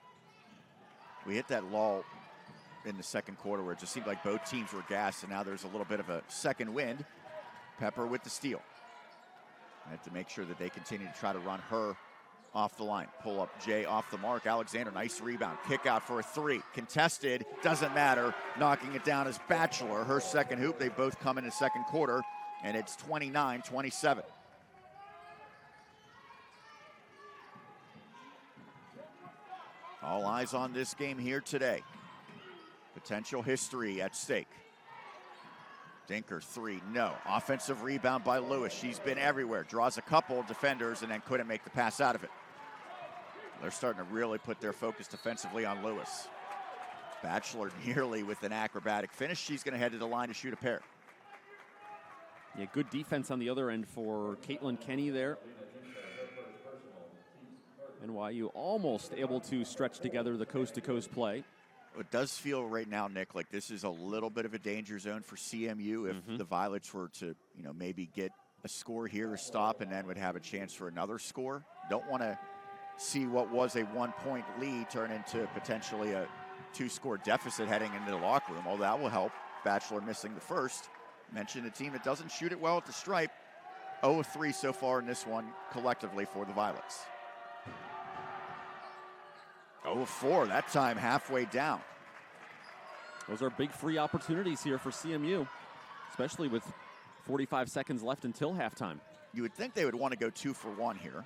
We hit that lull in the second quarter where it just seemed like both teams were gassed, and now there's a little bit of a second wind. Pepper with the steal. I have to make sure that they continue to try to run her off the line. Pull up Jay off the mark. Alexander, nice rebound. Kick out for a three. Contested, doesn't matter. Knocking it down is Batchelor. Her second hoop. They both come in the second quarter, and it's 29-27. All eyes on this game here today. Potential history at stake. Dinker, three, no. Offensive rebound by Lewis. She's been everywhere. Draws a couple of defenders and then couldn't make the pass out of it. They're starting to really put their focus defensively on Lewis. Batchelor nearly with an acrobatic finish. She's going to head to the line to shoot a pair. Yeah, good defense on the other end for Caitlin Kenny there. NYU almost able to stretch together the coast-to-coast play. It does feel right now, Nick, like this is a little bit of a danger zone for CMU if the Violets were to, maybe get a score here or stop and then would have a chance for another score. Don't want to see what was a 1-point lead turn into potentially a 2-score deficit heading into the locker room. Although that will help. Batchelor missing the first. Mentioned a team that doesn't shoot it well at the stripe. 0 of 3 so far in this one collectively for the Violets. 0 of 4, that time halfway down. Those are big free opportunities here for CMU, especially with 45 seconds left until halftime. You would think they would want to go 2 for 1 here.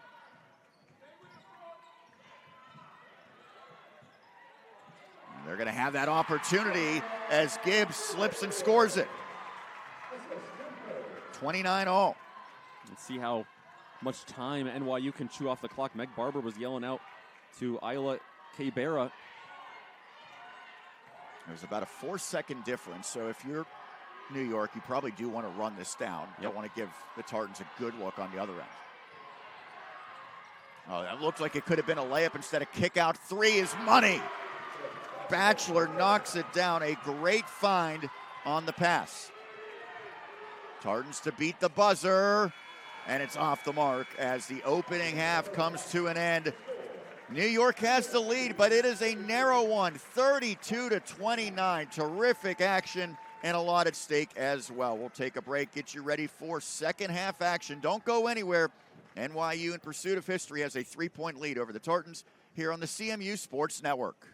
And they're going to have that opportunity as Gibbs slips and scores it. 29-all. Let's see how much time NYU can chew off the clock. Meg Barber was yelling out to Isla Cabrera. There's about a 4-second difference, so if you're New York, you probably do want to run this down. You don't want to give the Tartans a good look on the other end. Oh, that looked like it could have been a layup instead of kick out. 3 is money. Batchelor knocks it down. A great find on the pass. Tartans to beat the buzzer, and it's off the mark as the opening half comes to an end. New York has the lead, but it is a narrow one, 32-29. Terrific action and a lot at stake as well. We'll take a break, get you ready for second half action. Don't go anywhere. NYU in pursuit of history has a 3-point lead over the Tartans here on the CMU Sports Network.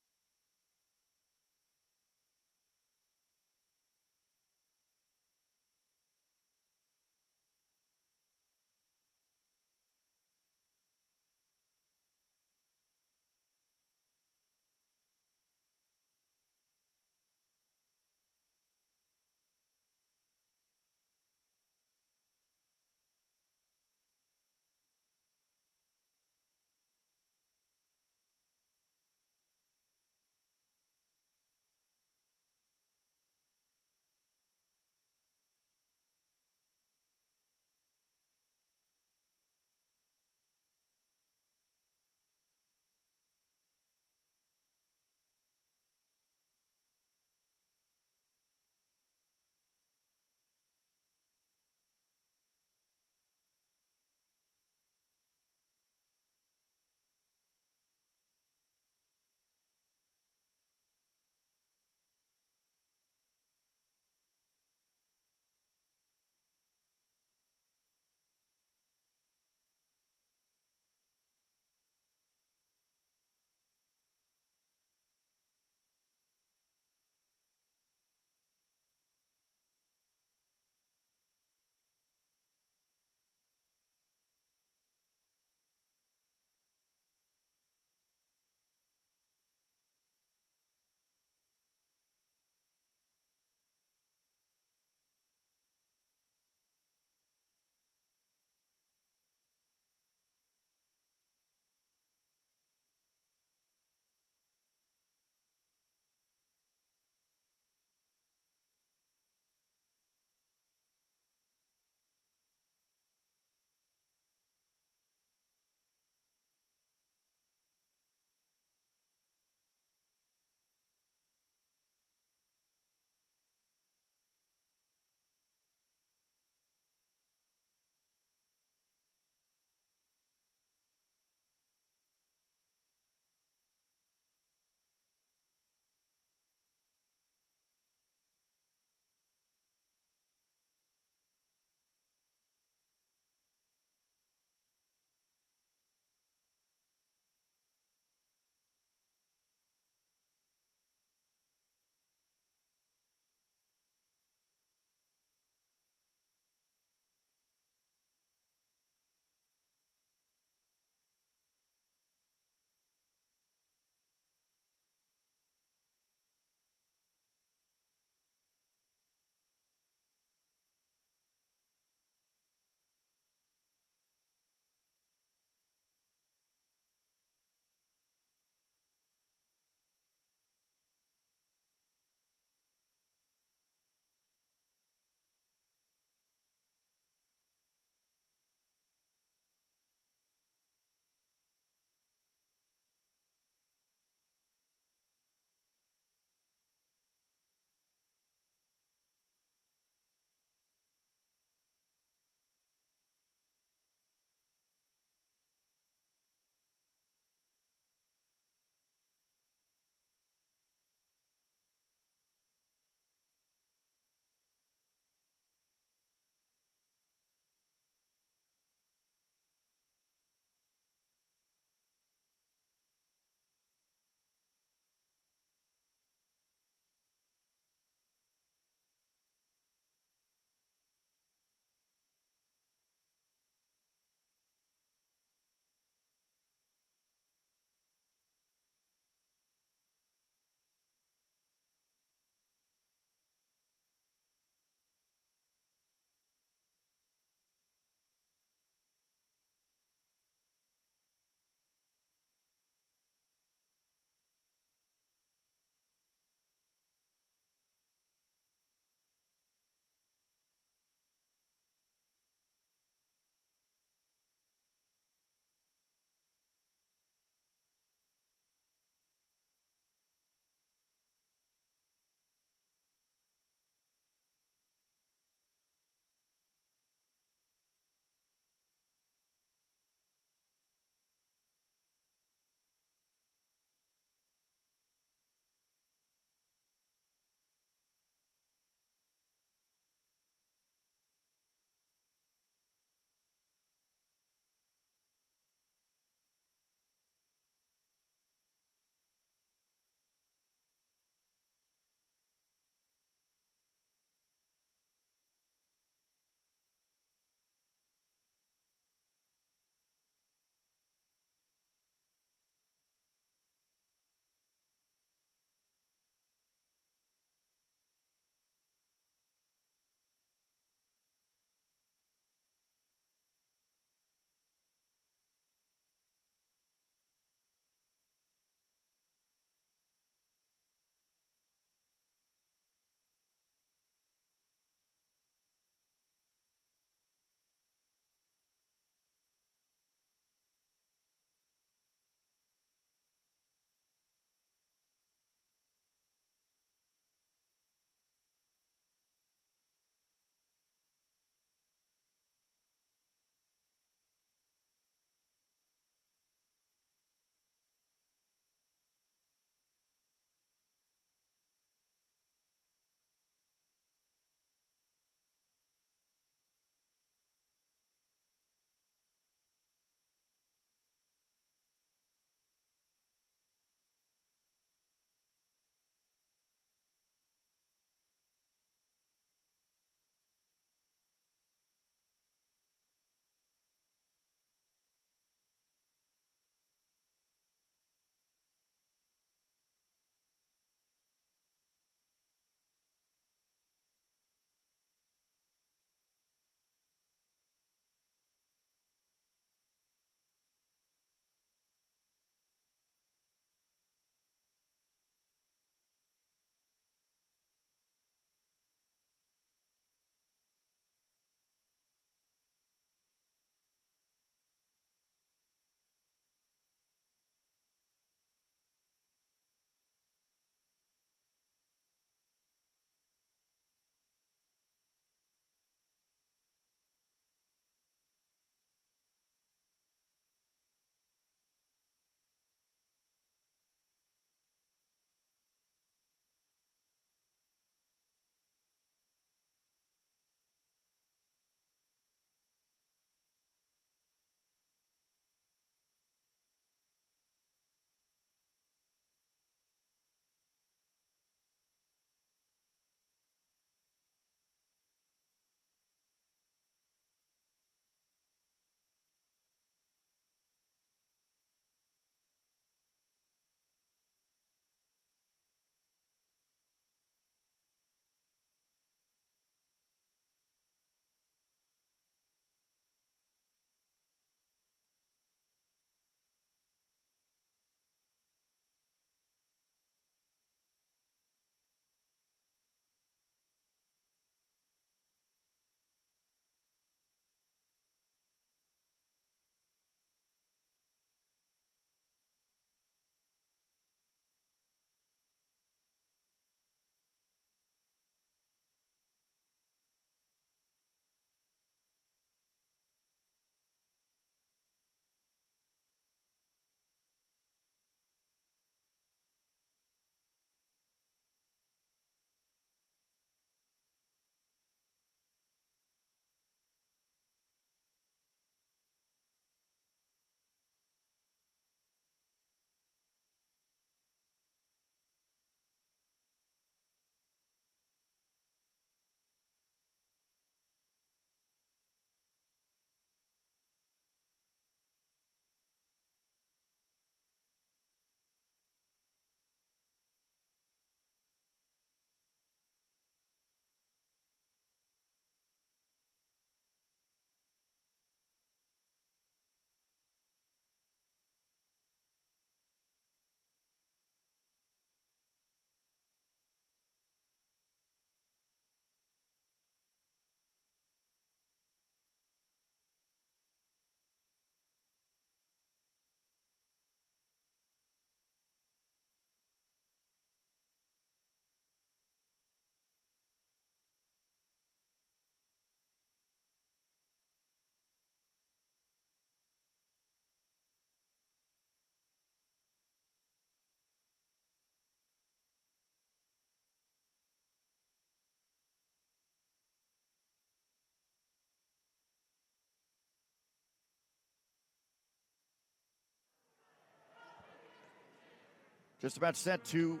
just about set to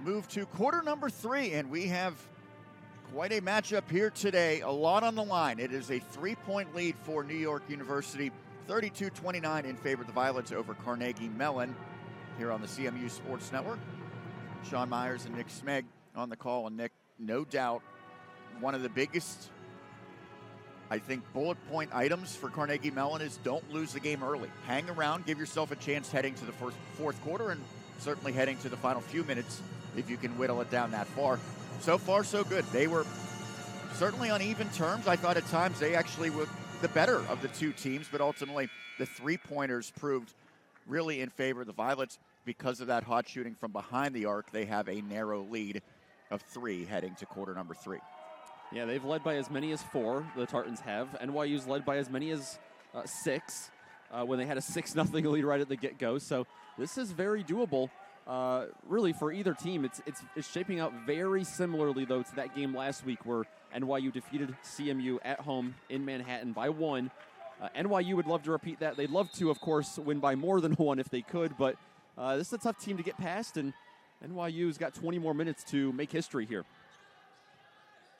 move to quarter number 3, and we have quite a matchup here today. A lot on the line. It is a 3-point lead for New York University, 32-29 in favor of the Violets over Carnegie Mellon here on the CMU Sports Network. Sean Myers and Nick Smeg on the call, and Nick, no doubt, one of the biggest, I think, bullet point items for Carnegie Mellon is don't lose the game early. Hang around, give yourself a chance heading to the fourth quarter, and certainly heading to the final few minutes if you can whittle it down that far. So far, so good. They were certainly on even terms. I thought at times they actually were the better of the two teams, but ultimately the three-pointers proved really in favor of the Violets. Because of that hot shooting from behind the arc, they have a narrow lead of 3 heading to quarter number 3. Yeah, they've led by as many as 4, the Tartans have. NYU's led by as many as 6 when they had a 6-0 lead right at the get-go. So this is very doable, really, for either team. It's shaping out very similarly, though, to that game last week where NYU defeated CMU at home in Manhattan by 1. NYU would love to repeat that. They'd love to, of course, win by more than 1 if they could, but this is a tough team to get past, and NYU's got 20 more minutes to make history here.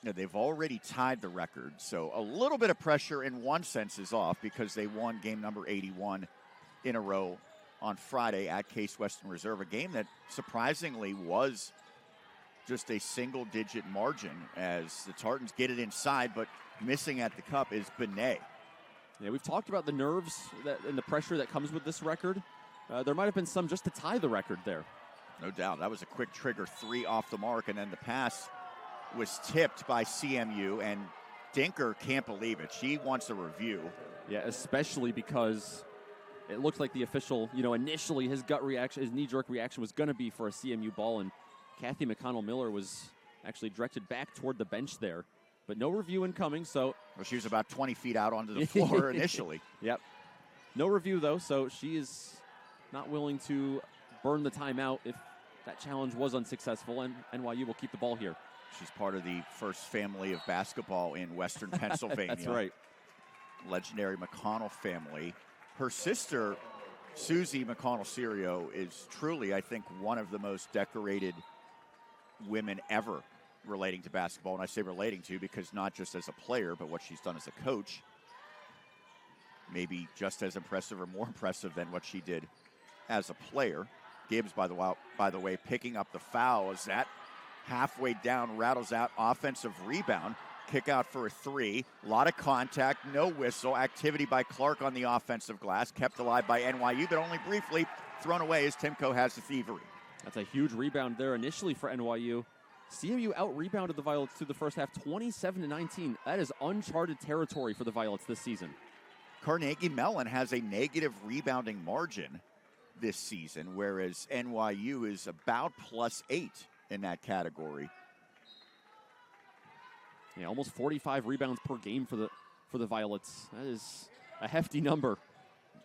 Yeah, they've already tied the record, so a little bit of pressure in one sense is off because they won game number 81 in a row on Friday at Case Western Reserve, a game that surprisingly was just a single-digit margin as the Tartans get it inside, but missing at the cup is Benet. Yeah, we've talked about the nerves and the pressure that comes with this record. There might have been some just to tie the record there. No doubt. That was a quick trigger 3 off the mark, and then the pass was tipped by CMU, and Dinker can't believe it. She wants a review. Yeah, especially because it looked like the official, initially his gut reaction, his knee-jerk reaction was going to be for a CMU ball, and Kathy McConnell-Miller was actually directed back toward the bench there. But no review incoming, so... Well, she was about 20 feet out onto the floor initially. Yep. No review, though, so she is not willing to burn the timeout if that challenge was unsuccessful, and NYU will keep the ball here. She's part of the first family of basketball in Western Pennsylvania. That's right. Legendary McConnell family. Her sister, Susie McConnell-Serio, is truly, I think, one of the most decorated women ever relating to basketball. And I say relating to because not just as a player, but what she's done as a coach. Maybe just as impressive or more impressive than what she did as a player. Gibbs, by the way, picking up the foul as that halfway down rattles out offensive rebound. Kick out for a 3. A lot of contact, no whistle. Activity by Clark on the offensive glass. Kept alive by NYU, but only briefly thrown away as Timko has the thievery. That's a huge rebound there initially for NYU. CMU out-rebounded the Violets through the first half, 27-19. That is uncharted territory for the Violets this season. Carnegie Mellon has a negative rebounding margin this season, whereas NYU is about +8 in that category. Yeah, almost 45 rebounds per game for the Violets. That is a hefty number.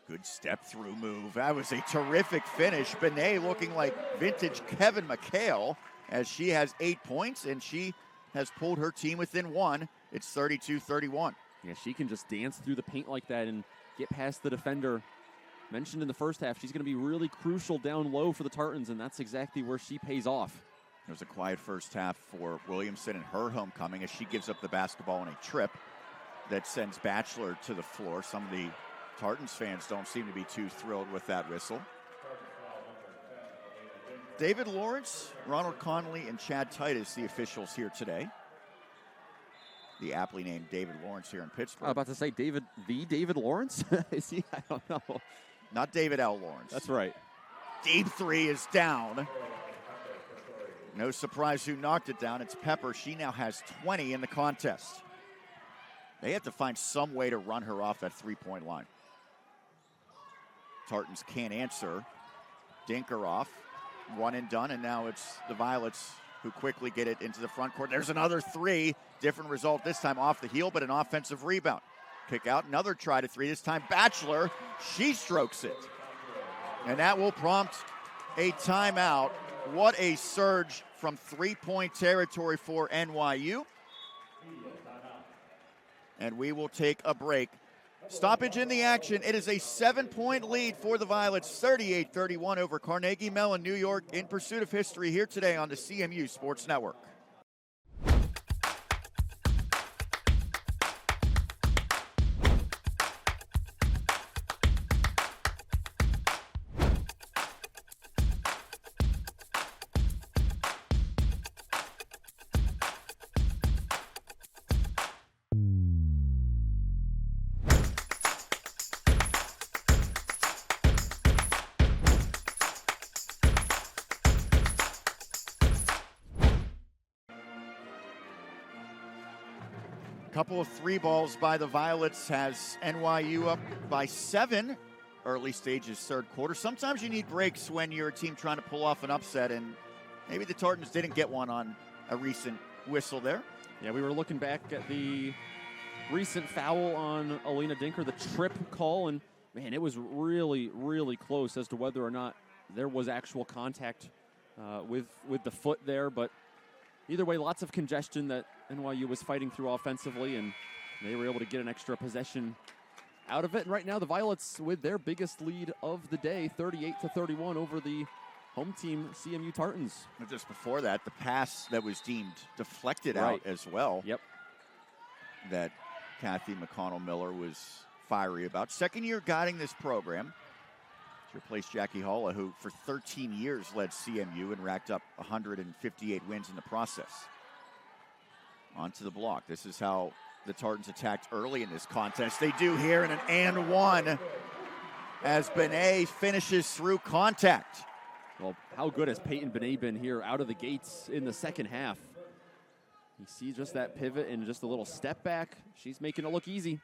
Good step-through move. That was a terrific finish. Benet looking like vintage Kevin McHale as she has 8 points, and she has pulled her team within 1. It's 32-31. Yeah, she can just dance through the paint like that and get past the defender. Mentioned in the first half, she's going to be really crucial down low for the Tartans, and that's exactly where she pays off. There's a quiet first half for Williamson and her homecoming as she gives up the basketball in a trip that sends Batchelor to the floor. Some of the Tartans fans don't seem to be too thrilled with that whistle. David Lawrence, Ronald Connolly, and Chad Titus, the officials here today. The aptly named David Lawrence here in Pittsburgh. I was about to say David Lawrence? Is he? I don't know. Not David L. Lawrence. That's right. Deep 3 is down. No surprise who knocked it down. It's Pepper. She now has 20 in the contest. They have to find some way to run her off that three-point line. Tartans can't answer. Dinker off. 1 and done, and now it's the Violets who quickly get it into the front court. There's another 3. Different result this time off the heel, but an offensive rebound. Kick out, another try to 3. This time Batchelor, she strokes it. And that will prompt a timeout. What a surge from three-point territory for NYU. And we will take a break Stoppage in the action. It is a 7-point lead for the Violets, 38-31 over Carnegie Mellon, New York, in pursuit of history here today on the CMU Sports Network. Couple of three balls by the Violets has NYU up by 7, early stages third quarter. Sometimes you need breaks when you're a team trying to pull off an upset, and maybe the Tartans didn't get one on a recent whistle there. Yeah, we were looking back at the recent foul on Alina Dinker, the trip call, and man, it was really, really close as to whether or not there was actual contact with the foot there, but either way, lots of congestion that NYU was fighting through offensively, and they were able to get an extra possession out of it. And right now, the Violets with their biggest lead of the day, 38-31 over the home team CMU Tartans. But just before that, the pass that was deemed deflected out as well. Yep. That Kathy McConnell-Miller was fiery about. Second year guiding this program. She replaced Jackie Halla, who for 13 years led CMU and racked up 158 wins in the process. Onto the block. This is how the Tartans attacked early in this contest. They do here in an and one as Benet finishes through contact. Well, how good has Peyton Benet been here out of the gates in the second half? You see just that pivot and just a little step back. She's making it look easy.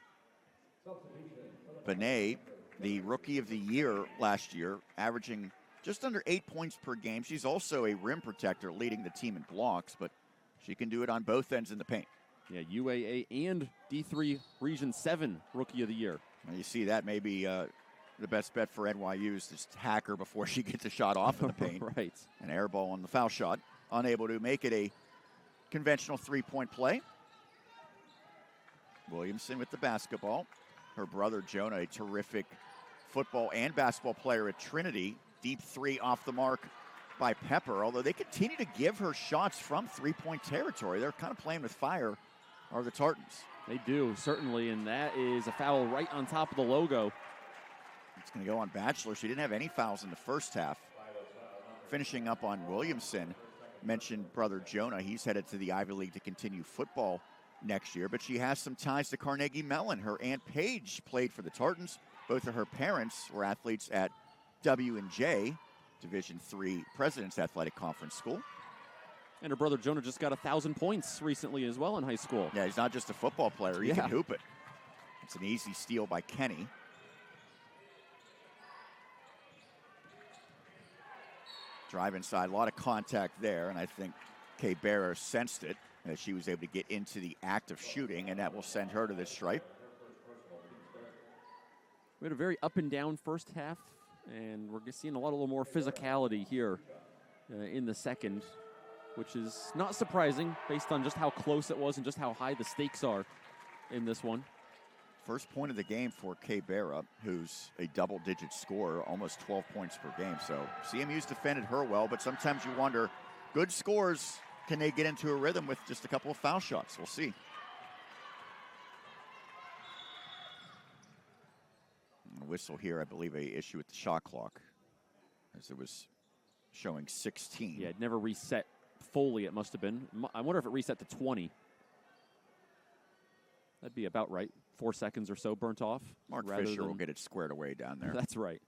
Benet, the Rookie of the Year last year, averaging just under 8 points per game. She's also a rim protector, leading the team in blocks, but she can do it on both ends in the paint. Yeah, UAA and D3 Region 7 Rookie of the Year. Well, you see that maybe the best bet for NYU is to hack her before she gets a shot off in the paint. Right. An air ball on the foul shot. Unable to make it a conventional three-point play. Williamson with the basketball. Her brother Jonah, a terrific football and basketball player at Trinity. Deep three off the mark by Pepper, although they continue to give her shots from three-point territory. They're kind of playing with fire, are the Tartans. They do, certainly, and that is a foul right on top of the logo. It's going to go on Batchelor. She didn't have any fouls in the first half. Finishing up on Williamson, mentioned brother Jonah. He's headed to the Ivy League to continue football next year, but she has some ties to Carnegie Mellon. Her Aunt Paige played for the Tartans. Both of her parents were athletes at W&J, Division III President's Athletic Conference School. And her brother Jonah just got 1,000 points recently as well in high school. Yeah, he's not just a football player. He can hoop it. It's an easy steal by Kenny. Drive inside, a lot of contact there, and I think Kay Barra sensed it as she was able to get into the act of shooting, and that will send her to the stripe. We had a very up and down first half, and we're seeing a little more physicality here in the second, which is not surprising based on just how close it was and just how high the stakes are in this one. First point of the game for Kay Barra, who's a double-digit scorer, almost 12 points per game. So CMU's defended her well, but sometimes you wonder, good scores, can they get into a rhythm with just a couple of foul shots? We'll see. A whistle here, I believe, a issue with the shot clock, as it was showing 16. Yeah, it never reset fully, it must have been. I wonder if it reset to 20. That'd be about right. 4 seconds or so burnt off. Mark Fisher will get it squared away down there. That's right.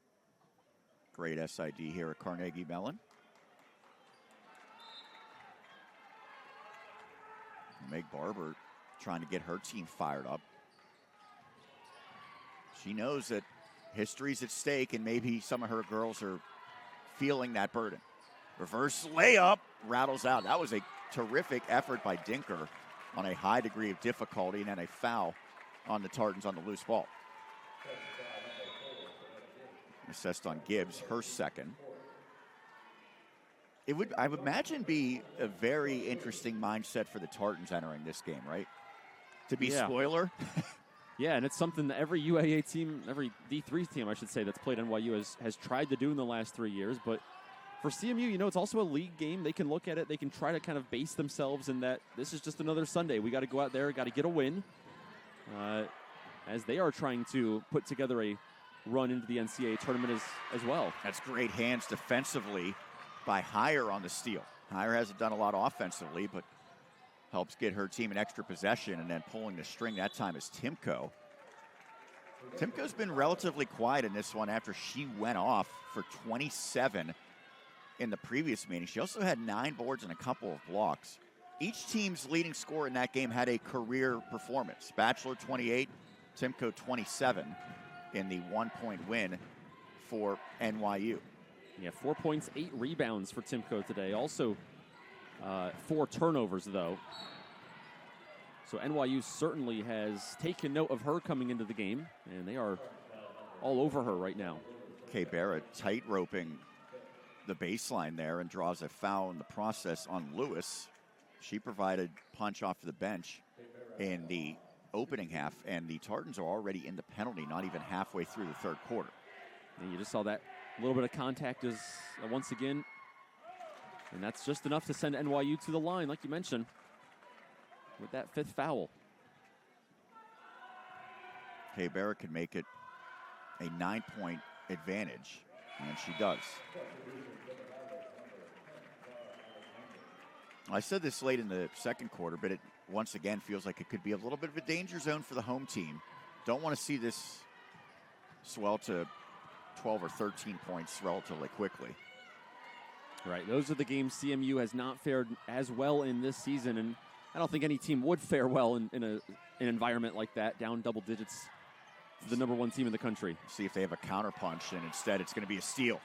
Great SID here at Carnegie Mellon. Meg Barber trying to get her team fired up. She knows that history's at stake, and maybe some of her girls are feeling that burden. Reverse layup rattles out. That was a terrific effort by Dinker on a high degree of difficulty, and then a foul on the Tartans on the loose ball. Assessed on Gibbs, her second. It would, I would imagine, be a very interesting mindset for the Tartans entering this game, right? To be spoiler. Yeah, and it's something that every UAA team, every D3 team, I should say, that's played NYU has tried to do in the last 3 years. But for CMU, it's also a league game. They can look at it. They can try to kind of base themselves in that this is just another Sunday. We got to go out there, got to get a win, as they are trying to put together a run into the NCAA tournament as well. That's great hands defensively by Heyer on the steal. Heyer hasn't done a lot offensively, but helps get her team an extra possession, and then pulling the string that time is Timko. Timko's been relatively quiet in this one after she went off for 27 in the previous meeting. She also had 9 boards and a couple of blocks. Each team's leading scorer in that game had a career performance. Bachelor 28, Timko 27 in the 1-point win for NYU. Yeah, 4 points, 8 rebounds for Timko today. Also 4 turnovers, though. So NYU certainly has taken note of her coming into the game, and they are all over her right now. Kay Barrett tight-roping the baseline there and draws a foul in the process on Lewis. She provided punch off the bench in the opening half, and the Tartans are already in the penalty, not even halfway through the third quarter. And you just saw that little bit of contact is once again, and that's just enough to send NYU to the line, like you mentioned, with that 5th foul. Kay Barrett can make it a 9-point advantage, and she does. I said this late in the second quarter, but it once again feels like it could be a little bit of a danger zone for the home team. Don't want to see this swell to 12 or 13 points relatively quickly. Right, those are the games CMU has not fared as well in this season, and I don't think any team would fare well in an environment like that, down double digits to the number 1 team in the country. See if they have a counterpunch, and instead it's going to be a steal.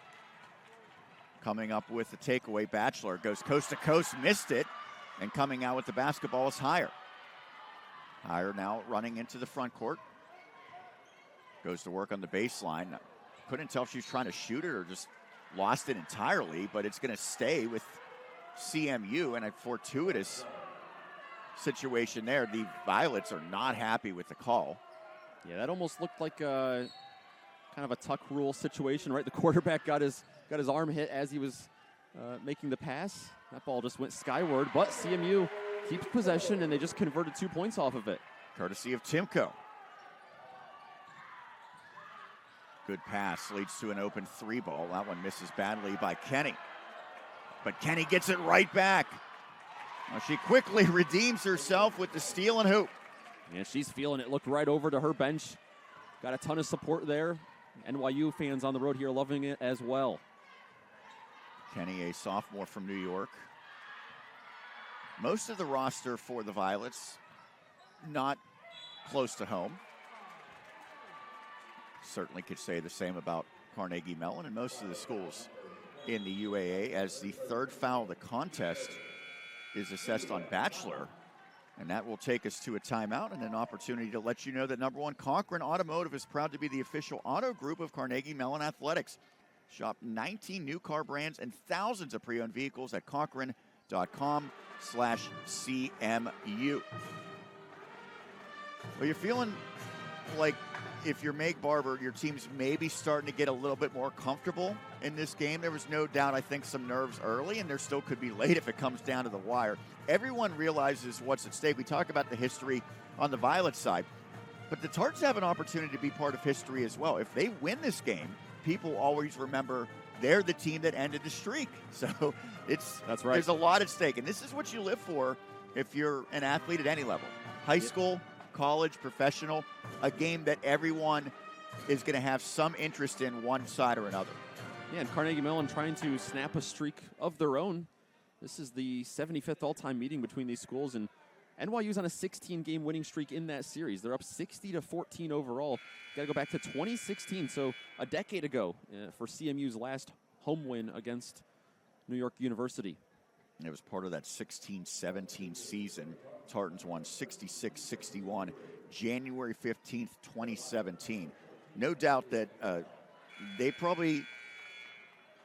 Coming up with the takeaway, Bachelor goes coast to coast, missed it, and coming out with the basketball is Heyer. Heyer now running into the front court. Goes to work on the baseline. Couldn't tell if she was trying to shoot it or just lost it entirely, but it's going to stay with CMU, and a fortuitous situation there. The Violets are not happy with the call. Yeah, that almost looked like a kind of a tuck rule situation, right? The quarterback got his arm hit as he was making the pass. That ball just went skyward, but CMU keeps possession, and they just converted 2 points off of it. Courtesy of Timko. Good pass leads to an open 3 ball. That one misses badly by Kenny. But Kenny gets it right back. Well, she quickly redeems herself with the steal and hoop. And she's feeling it. Looked right over to her bench. Got a ton of support there. NYU fans on the road here loving it as well. Kenny, a sophomore from New York. Most of the roster for the Violets not close to home. Certainly could say the same about Carnegie Mellon and most of the schools in the UAA, as the 3rd foul of the contest is assessed on Bachelor. And that will take us to a timeout and an opportunity to let you know that number 1 Cochran Automotive is proud to be the official auto group of Carnegie Mellon Athletics. Shop 19 new car brands and thousands of pre-owned vehicles at Cochran.com/CMU. Well, you're feeling like if you're Meg Barber, your team's maybe starting to get a little bit more comfortable in this game. There was no doubt, I think, some nerves early, and there still could be late if it comes down to the wire. Everyone realizes what's at stake. We talk about the history on the Violet side, but the Tarts have an opportunity to be part of history as well. If they win this game, people always remember they're the team that ended the streak. So that's right. There's a lot at stake, and this is what you live for if you're an athlete at any level. High school, college, professional, a game that everyone is going to have some interest in one side or another. Yeah, and Carnegie Mellon trying to snap a streak of their own. This is the 75th all-time meeting between these schools, and NYU's on a 16-game winning streak in that series. They're up 60-14 overall. Got to go back to 2016, so a decade ago for CMU's last home win against New York University. It was part of that 16-17 season. Tartans won 66-61, January 15th, 2017. No doubt that they probably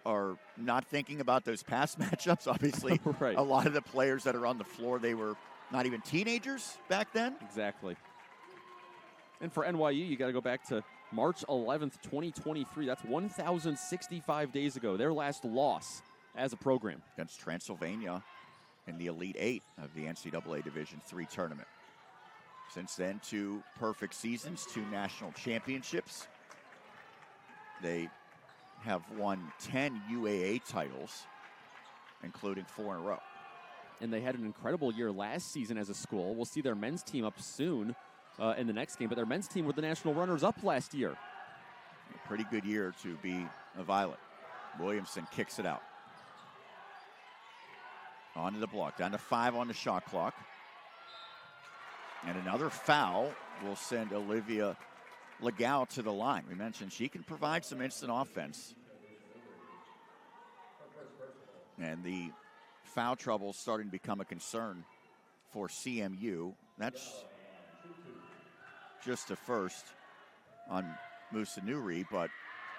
are not thinking about those past matchups. Obviously, right. A lot of the players that are on the floor, they were not even teenagers back then. Exactly. And for NYU, you got to go back to March 11th, 2023. That's 1,065 days ago. Their last loss as a program. Against Transylvania in the Elite Eight of the NCAA Division III tournament. Since then, 2 perfect seasons, 2 national championships. They have won 10 UAA titles, including 4 in a row. And they had an incredible year last season as a school. We'll see their men's team up soon in the next game, but their men's team were the national runners-up last year. A pretty good year to be a Violet. Williamson kicks it out. Onto the block, down to 5 on the shot clock. And another foul will send Olivia Legal to the line. We mentioned she can provide some instant offense. And the foul trouble is starting to become a concern for CMU. That's just a first on Musanuri, but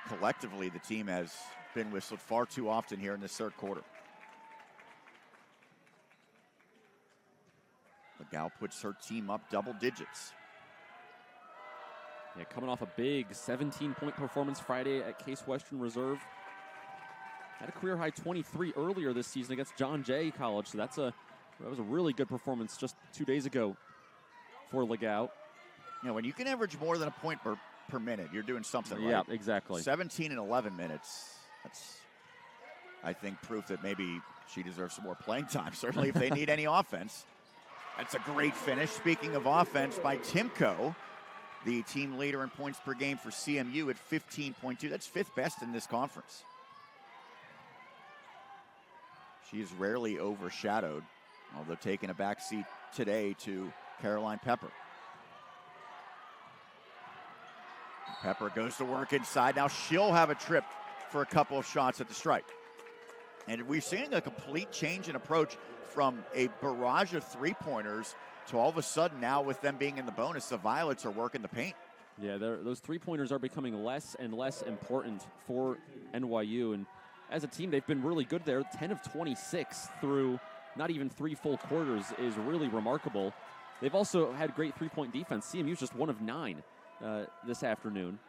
collectively the team has been whistled far too often here in this third quarter. Legal puts her team up double digits. Yeah, coming off a big 17-point performance Friday at Case Western Reserve. Had a career-high 23 earlier this season against John Jay College, so that was a really good performance just 2 days ago for Legal. You know, when you can average more than a point per minute, you're doing something right. Yeah, exactly. 17 and 11 minutes. That's, I think, proof that maybe she deserves some more playing time, certainly if they need any offense. That's a great finish. Speaking of offense, by Timko, the team leader in points per game for CMU at 15.2. That's 5th best in this conference. She is rarely overshadowed, although taking a back seat today to Caroline Pepper. Pepper goes to work inside. Now she'll have a trip for a couple of shots at the stripe. And we're seeing a complete change in approach from a barrage of three-pointers to all of a sudden now with them being in the bonus, the Violets are working the paint. Yeah, those three-pointers are becoming less and less important for NYU. And as a team, they've been really good there. 10 of 26 through not even 3 full quarters is really remarkable. They've also had great three-point defense. CMU's just 1 of 9 this afternoon.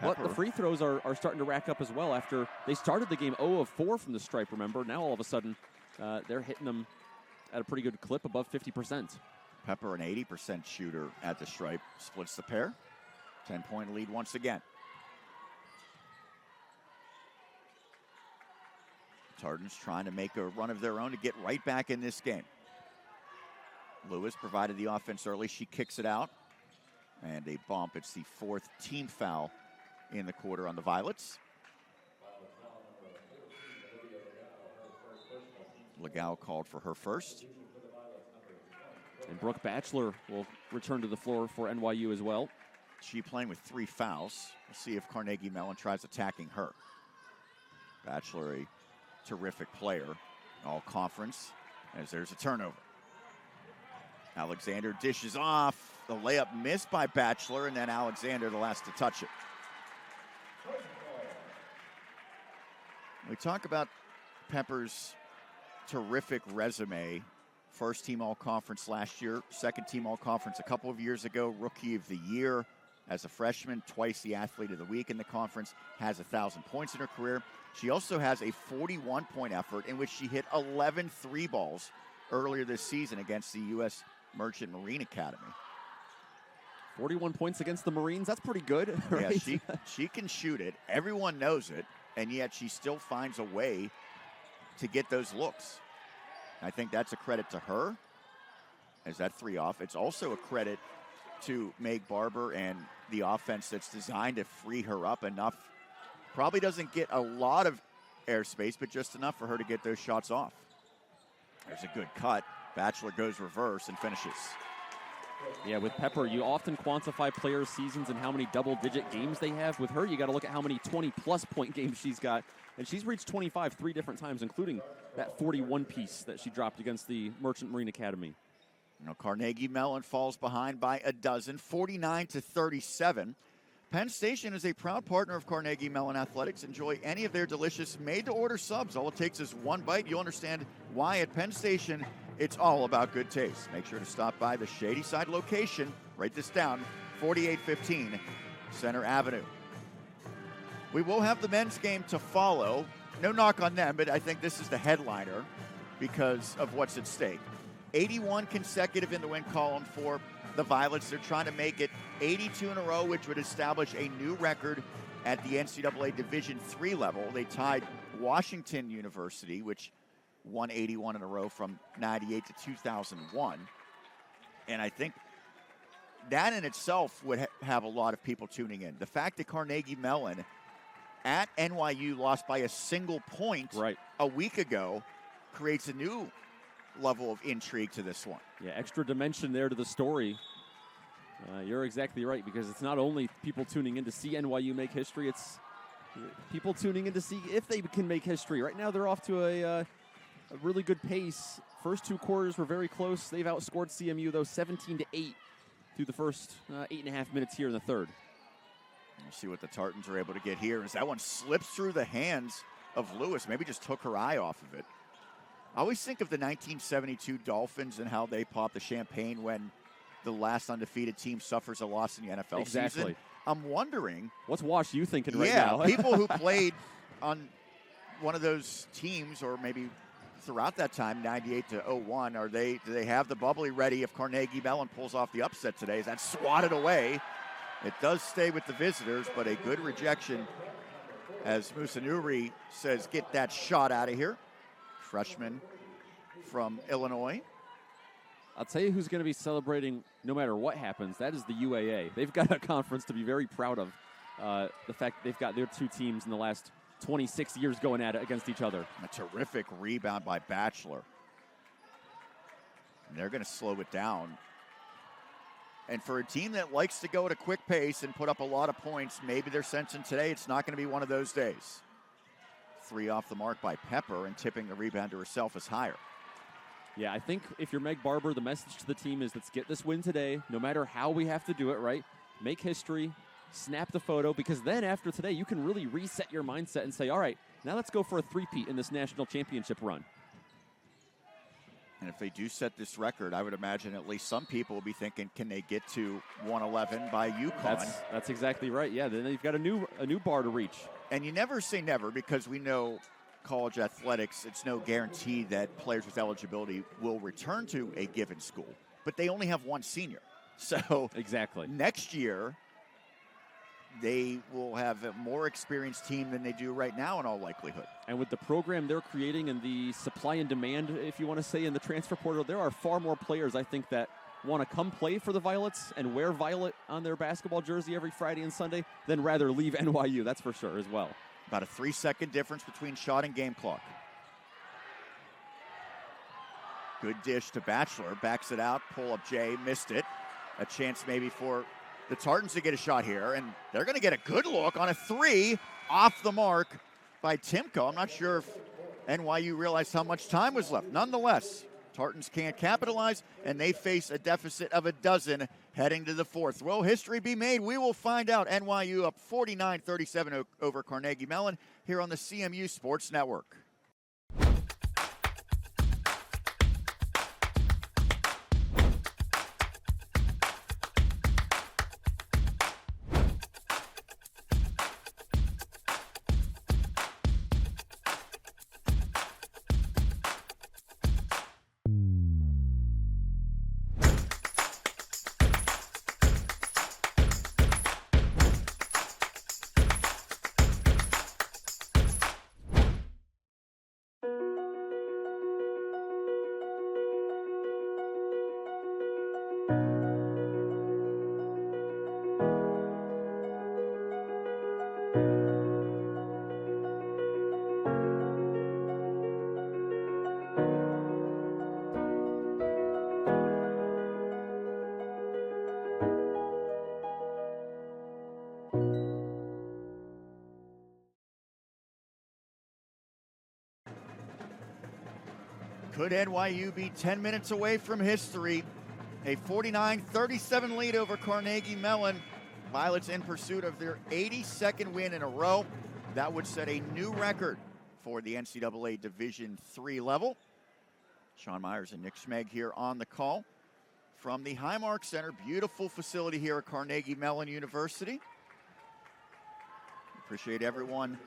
But the free throws are starting to rack up as well after they started the game 0 of 4 from the stripe, remember. Now all of a sudden they're hitting them at a pretty good clip, above 50%. Pepper, an 80% shooter at the stripe, splits the pair. 10-point lead once again. Tardens trying to make a run of their own to get right back in this game. Lewis provided the offense early. She kicks it out. And a bump. It's the 4th team foul in the quarter on the Violets. Legal called for her first. And Brooke Batchelor will return to the floor for NYU as well. She playing with 3 fouls. We'll see if Carnegie Mellon tries attacking her. Batchelor, a terrific player, all conference, as there's a turnover. Alexander dishes off. The layup missed by Batchelor, and then Alexander the last to touch it. We talk about Pepper's terrific resume. First team All-Conference last year, second team All-Conference a couple of years ago, Rookie of the Year as a freshman, twice the Athlete of the Week in the conference, has 1,000 points in her career. She also has a 41-point effort in which she hit 11 three balls earlier this season against the U.S. Merchant Marine Academy. 41 points against the Marines, that's pretty good, right? Yeah, she can shoot it. Everyone knows it, and yet she still finds a way to get those looks. I think that's a credit to her as that 3 off. It's also a credit to Meg Barber and the offense that's designed to free her up enough. Probably doesn't get a lot of airspace, but just enough for her to get those shots off. There's a good cut. Batchelor goes reverse and finishes. Yeah, with Pepper, you often quantify players' seasons and how many double-digit games they have. With her, you got to look at how many 20-plus point games she's got. And she's reached 25 3 different times, including that 41 piece that she dropped against the Merchant Marine Academy. You know, Carnegie Mellon falls behind by a dozen, 49-37. Penn Station is a proud partner of Carnegie Mellon Athletics. Enjoy any of their delicious made-to-order subs. All it takes is one bite. You'll understand why at Penn Station it's all about good taste. Make sure to stop by the Shady Side location. Write this down, 4815 Center Avenue. We will have the men's game to follow. No knock on them, but I think this is the headliner because of what's at stake. 81 consecutive in the win column for the Violets. They're trying to make it 82 in a row, which would establish a new record at the NCAA Division III level. They tied Washington University, which won 81 in a row from 98 to 2001. And I think that in itself would have a lot of people tuning in. The fact that Carnegie Mellon at NYU lost by a single point a week ago creates a new level of intrigue to this one. Yeah, extra dimension there to the story. You're exactly right, because it's not only people tuning in to see NYU make history, it's people tuning in to see if they can make history. Right now they're off to a really good pace. First two quarters were very close. They've outscored CMU, though, 17-8 through the first 8.5 minutes here in the third. We'll see what the Tartans are able to get here as that one slips through the hands of Lewis. Maybe just took her eye off of it. I always think of the 1972 Dolphins and how they pop the champagne when the last undefeated team suffers a loss in the NFL season. I'm wondering. What's Wash you thinking right now? Yeah, people who played on one of those teams, or maybe throughout that time, 98 to 01, do they have the bubbly ready if Carnegie Mellon pulls off the upset today? Is that swatted away? It does stay with the visitors, but a good rejection as Musanuri says, get that shot out of here. Freshman from Illinois. I'll tell you who's going to be celebrating no matter what happens. That is the UAA. They've got a conference to be very proud of. The fact that they've got their two teams in the last 26 years going at it against each other. A terrific rebound by Batchelor. And they're going to slow it down. And for a team that likes to go at a quick pace and put up a lot of points, maybe they're sensing today it's not going to be one of those days. 3 off the mark by Pepper, and tipping the rebound to herself is higher. Yeah, I think if you're Meg Barber, the message to the team is let's get this win today, no matter how we have to do it, right? Make history, snap the photo, because then after today, you can really reset your mindset and say, all right, now let's go for a three-peat in this national championship run. And if they do set this record, I would imagine at least some people will be thinking, can they get to 111 by UConn? That's exactly right. Yeah, then you've got a new bar to reach. And you never say never, because we know college athletics, it's no guarantee that players with eligibility will return to a given school. But they only have one senior. So exactly. Next year, they will have a more experienced team than they do right now in all likelihood. And with the program they're creating and the supply and demand, if you want to say, in the transfer portal, there are far more players, I think, that want to come play for the Violets and wear violet on their basketball jersey every Friday and Sunday than rather leave NYU, that's for sure as well. About a 3-second difference between shot and game clock. Good dish to Batchelor, backs it out, pull up Jay, missed it. A chance maybe for the Tartans to get a shot here, and they're going to get a good look on a 3 off the mark by Timko. I'm not sure if NYU realized how much time was left. Nonetheless, Tartans can't capitalize, and they face a deficit of a dozen heading to the fourth. Will history be made? We will find out. NYU up 49-37 over Carnegie Mellon here on the CMU Sports Network. Could NYU be 10 minutes away from history? A 49-37 lead over Carnegie Mellon. Violets in pursuit of their 82nd win in a row. That would set a new record for the NCAA Division III level. Sean Myers and Nick Schmeg here on the call from the Highmark Center. Beautiful facility here at Carnegie Mellon University. Appreciate everyone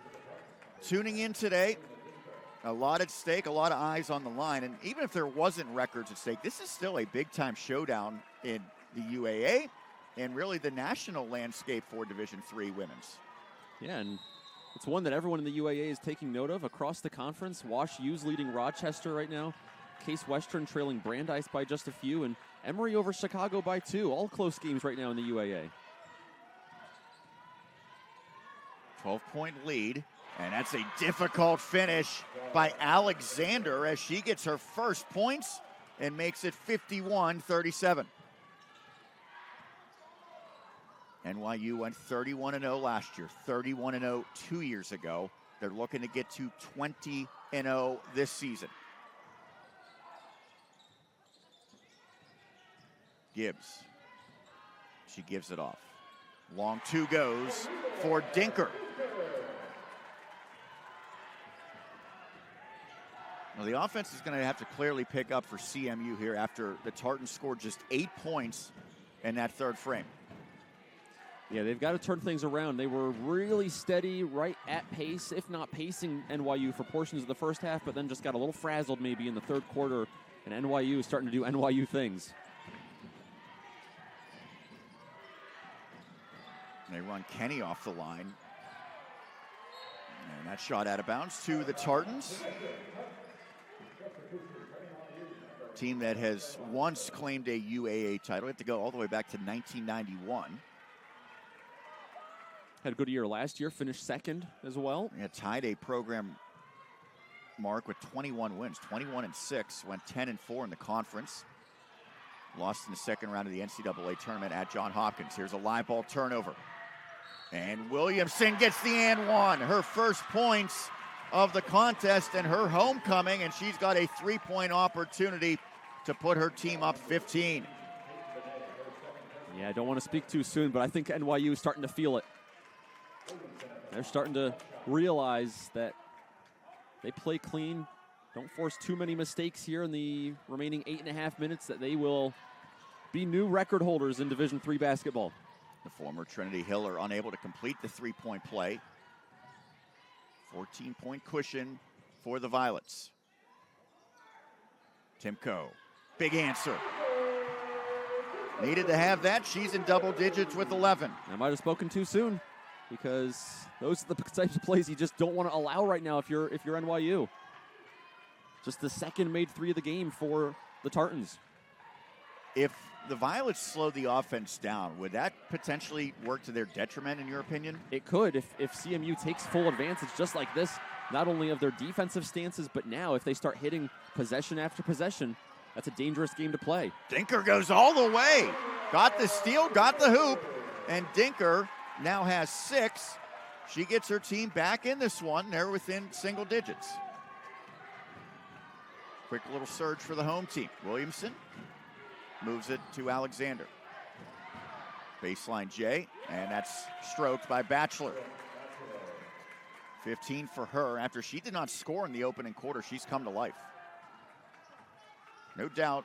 tuning in today. A lot at stake, a lot of eyes on the line. And even if there wasn't records at stake, this is still a big-time showdown in the UAA and really the national landscape for Division III women's. Yeah, and it's one that everyone in the UAA is taking note of across the conference. Wash U's leading Rochester right now. Case Western trailing Brandeis by just a few, and Emory over Chicago by 2. All close games right now in the UAA. 12-point lead, and that's a difficult finish by Alexander as she gets her first points and makes it 51-37. NYU went 31-0 last year, 31-0 2 years ago. They're looking to get to 20-0 this season. Gibbs. She gives it off. Long two goes for Dinker. Well, the offense is going to have to clearly pick up for CMU here after the Tartans scored just 8 points in that third frame. Yeah, they've got to turn things around. They were really steady, right at pace, if not pacing NYU for portions of the first half, but then just got a little frazzled maybe in the third quarter, and NYU is starting to do NYU things. They run Kenny off the line. And that shot out of bounds to the Tartans. Team that has once claimed a UAA title. We have to go all the way back to 1991. Had a good year last year, finished second as well. Yeah, tied a program mark with 21 wins, 21-6, went 10-4 in the conference. Lost in the second round of the NCAA tournament at Johns Hopkins. Here's a live ball turnover. And Williamson gets the and one. Her first points of the contest and her homecoming, and she's got a 3-point opportunity to put her team up 15. Yeah, I don't want to speak too soon, but I think NYU is starting to feel it. They're starting to realize that they play clean, don't force too many mistakes here in the remaining 8.5 minutes, that they will be new record holders in Division III basketball. The former Trinity Hiller unable to complete the 3-point play. 14-point cushion for the Violets. Timko, big answer. Needed to have that. She's in double digits with 11. I might have spoken too soon, because those are the types of plays you just don't want to allow right now if you're NYU. Just the second made 3 of the game for the Tartans. If the Violets slow the offense down, would that potentially work to their detriment, in your opinion? It could if CMU takes full advantage just like this, not only of their defensive stances, but now if they start hitting possession after possession, that's a dangerous game to play. Dinker goes all the way. Got the steal, got the hoop, and Dinker now has 6. She gets her team back in this one. They're within single digits. Quick little surge for the home team. Williamson moves it to Alexander. Baseline J, and that's stroked by Batchelor. 15 for her. After she did not score in the opening quarter, she's come to life. No doubt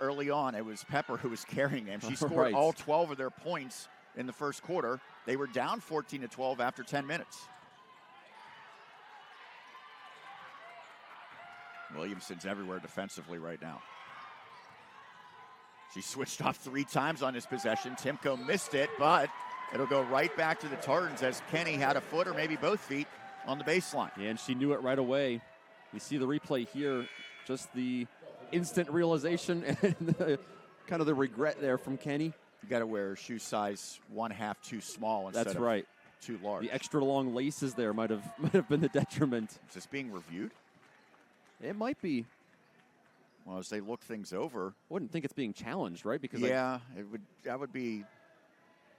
early on it was Pepper who was carrying them. She scored right. all 12 of their points in the first quarter. They were down 14-12 after 10 minutes. Williamson's everywhere defensively right now. She switched off 3 times on this possession. Timko missed it, but it'll go right back to the Tartans as Kenny had a foot or maybe both feet on the baseline. Yeah, and she knew it right away. You see the replay here, just the instant realization and kind of the regret there from Kenny. You got to wear shoe size 1/2 too small instead That's of right. too large. The extra long laces there might have been the detriment. Is this being reviewed? It might be. Well, as they look things over, I wouldn't think it's being challenged, right? Because yeah, that would be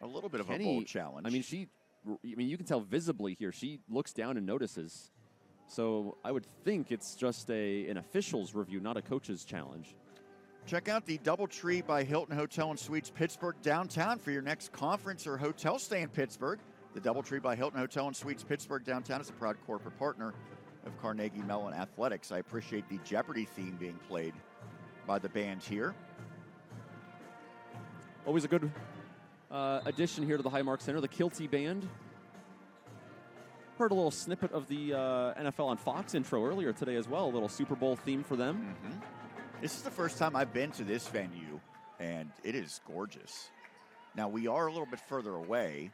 a little bit of Kenny, a bold challenge. I mean, you can tell visibly here. She looks down and notices. So I would think it's just an official's review, not a coach's challenge. Check out the DoubleTree by Hilton Hotel and Suites Pittsburgh downtown for your next conference or hotel stay in Pittsburgh. The DoubleTree by Hilton Hotel and Suites Pittsburgh downtown is a proud corporate partner of Carnegie Mellon Athletics. I appreciate the Jeopardy theme being played by the band here. Always a good addition here to the Highmark Center, the Kilty Band. Heard a little snippet of the NFL on Fox intro earlier today as well, a little Super Bowl theme for them. This is the first time I've been to this venue, and it is gorgeous. Now, we are a little bit further away.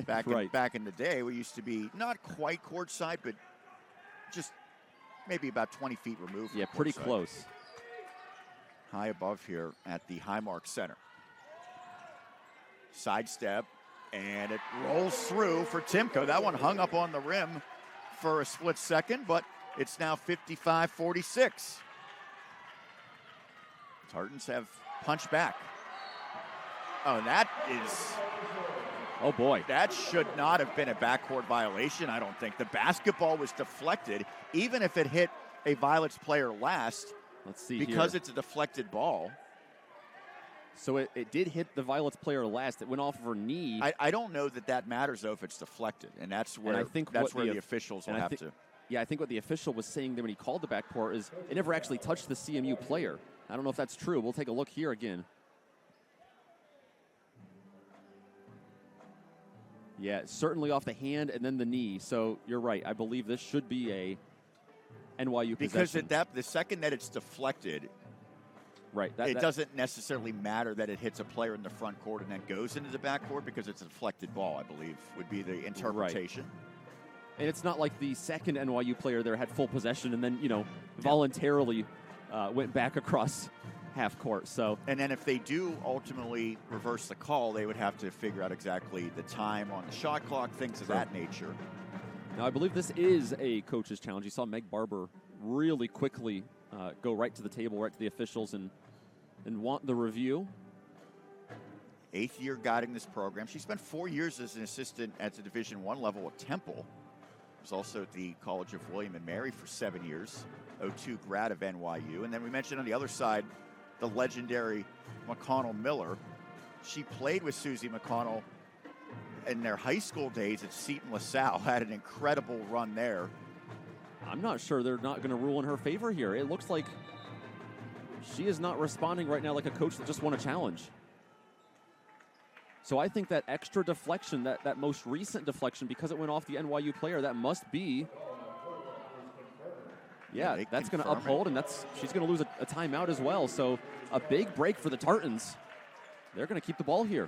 Back in the day, we used to be not quite courtside, but just maybe about 20 feet removed from pretty courtside. close. High above here at the Highmark Center. Sidestep, and it rolls through for Timko. That one hung up on the rim for a split second, but it's now 55-46. Tartans have punched back. Oh, that is... Oh, boy. That should not have been a backcourt violation, I don't think. The basketball was deflected, even if it hit a Violets player last. Let's see because here. It's a deflected ball. So it did hit the Violets player last. It went off of her knee. I don't know that matters, though, if it's deflected. And that's where, the officials will have to. Yeah, I think what the official was saying there when he called the backcourt is it never actually touched the CMU player. I don't know if that's true. We'll take a look here again. Yeah, certainly off the hand and then the knee. So you're right. I believe this should be a NYU possession. Because the second that it's deflected, right, it doesn't necessarily matter that it hits a player in the front court and then goes into the back court because it's a deflected ball, I believe, would be the interpretation. Right. And it's not like the second NYU player there had full possession and then, voluntarily went back across half court. So, and then if they do ultimately reverse the call, they would have to figure out exactly the time on the shot clock, things of that nature. Now, I believe this is a coach's challenge. You saw Meg Barber really quickly go right to the table, right to the officials, and want the review. 8th year guiding this program. She spent 4 years as an assistant at the Division I level at Temple. Was also at the College of William and Mary for 7 years. 02 grad of NYU. And then we mentioned on the other side, the legendary McConnell Miller. She played with Susie McConnell in their high school days at Seton LaSalle. Had an incredible run there. I'm not sure they're not going to rule in her favor here. It looks like she is not responding right now like a coach that just won a challenge. So I think that extra deflection, that most recent deflection, because it went off the NYU player, that must be, that's going to uphold, and she's going to lose a timeout as well. So a big break for the Tartans. They're going to keep the ball here.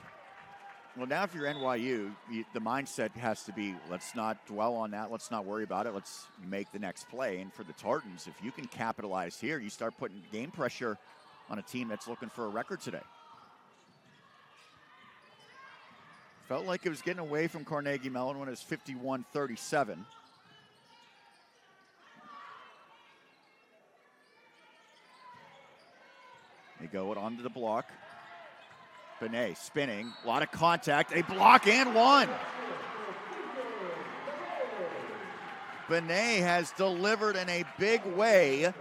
Well, now if you're NYU, the mindset has to be, let's not dwell on that. Let's not worry about it. Let's make the next play. And for the Tartans, if you can capitalize here, you start putting game pressure on a team that's looking for a record today. Felt like it was getting away from Carnegie Mellon when it was 51-37. They go it onto the block. Benet spinning, a lot of contact, a block and one. Benet has delivered in a big way.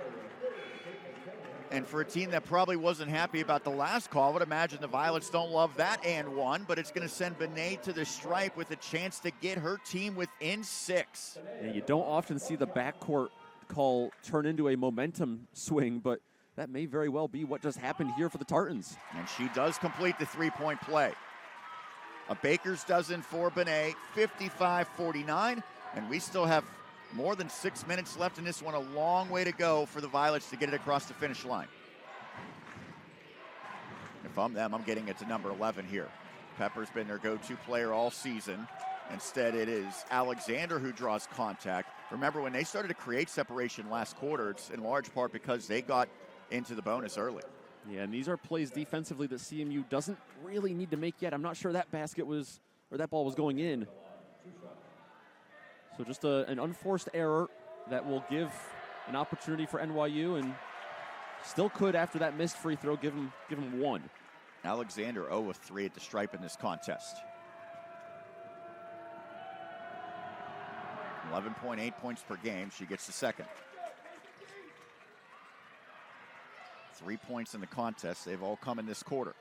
And for a team that probably wasn't happy about the last call, I would imagine the Violets don't love that and one, but it's going to send Benet to the stripe with a chance to get her team within 6. Yeah, you don't often see the backcourt call turn into a momentum swing, but that may very well be what just happened here for the Tartans. And she does complete the three-point play. A baker's dozen for Benet, 55-49, and we still have more than 6 minutes left in this one. A long way to go for the Violets to get it across the finish line. If I'm them, I'm getting it to number 11 here. Pepper's been their go-to player all season. Instead, it is Alexander who draws contact. Remember, when they started to create separation last quarter, it's in large part because they got into the bonus early. Yeah, and these are plays defensively that CMU doesn't really need to make yet. I'm not sure that that ball was going in. So just an unforced error that will give an opportunity for NYU, and still could, after that missed free throw, give them one. Alexander 0 of 3 at the stripe in this contest. 11.8 points per game. She gets the second. 3 points in the contest. They've all come in this quarter.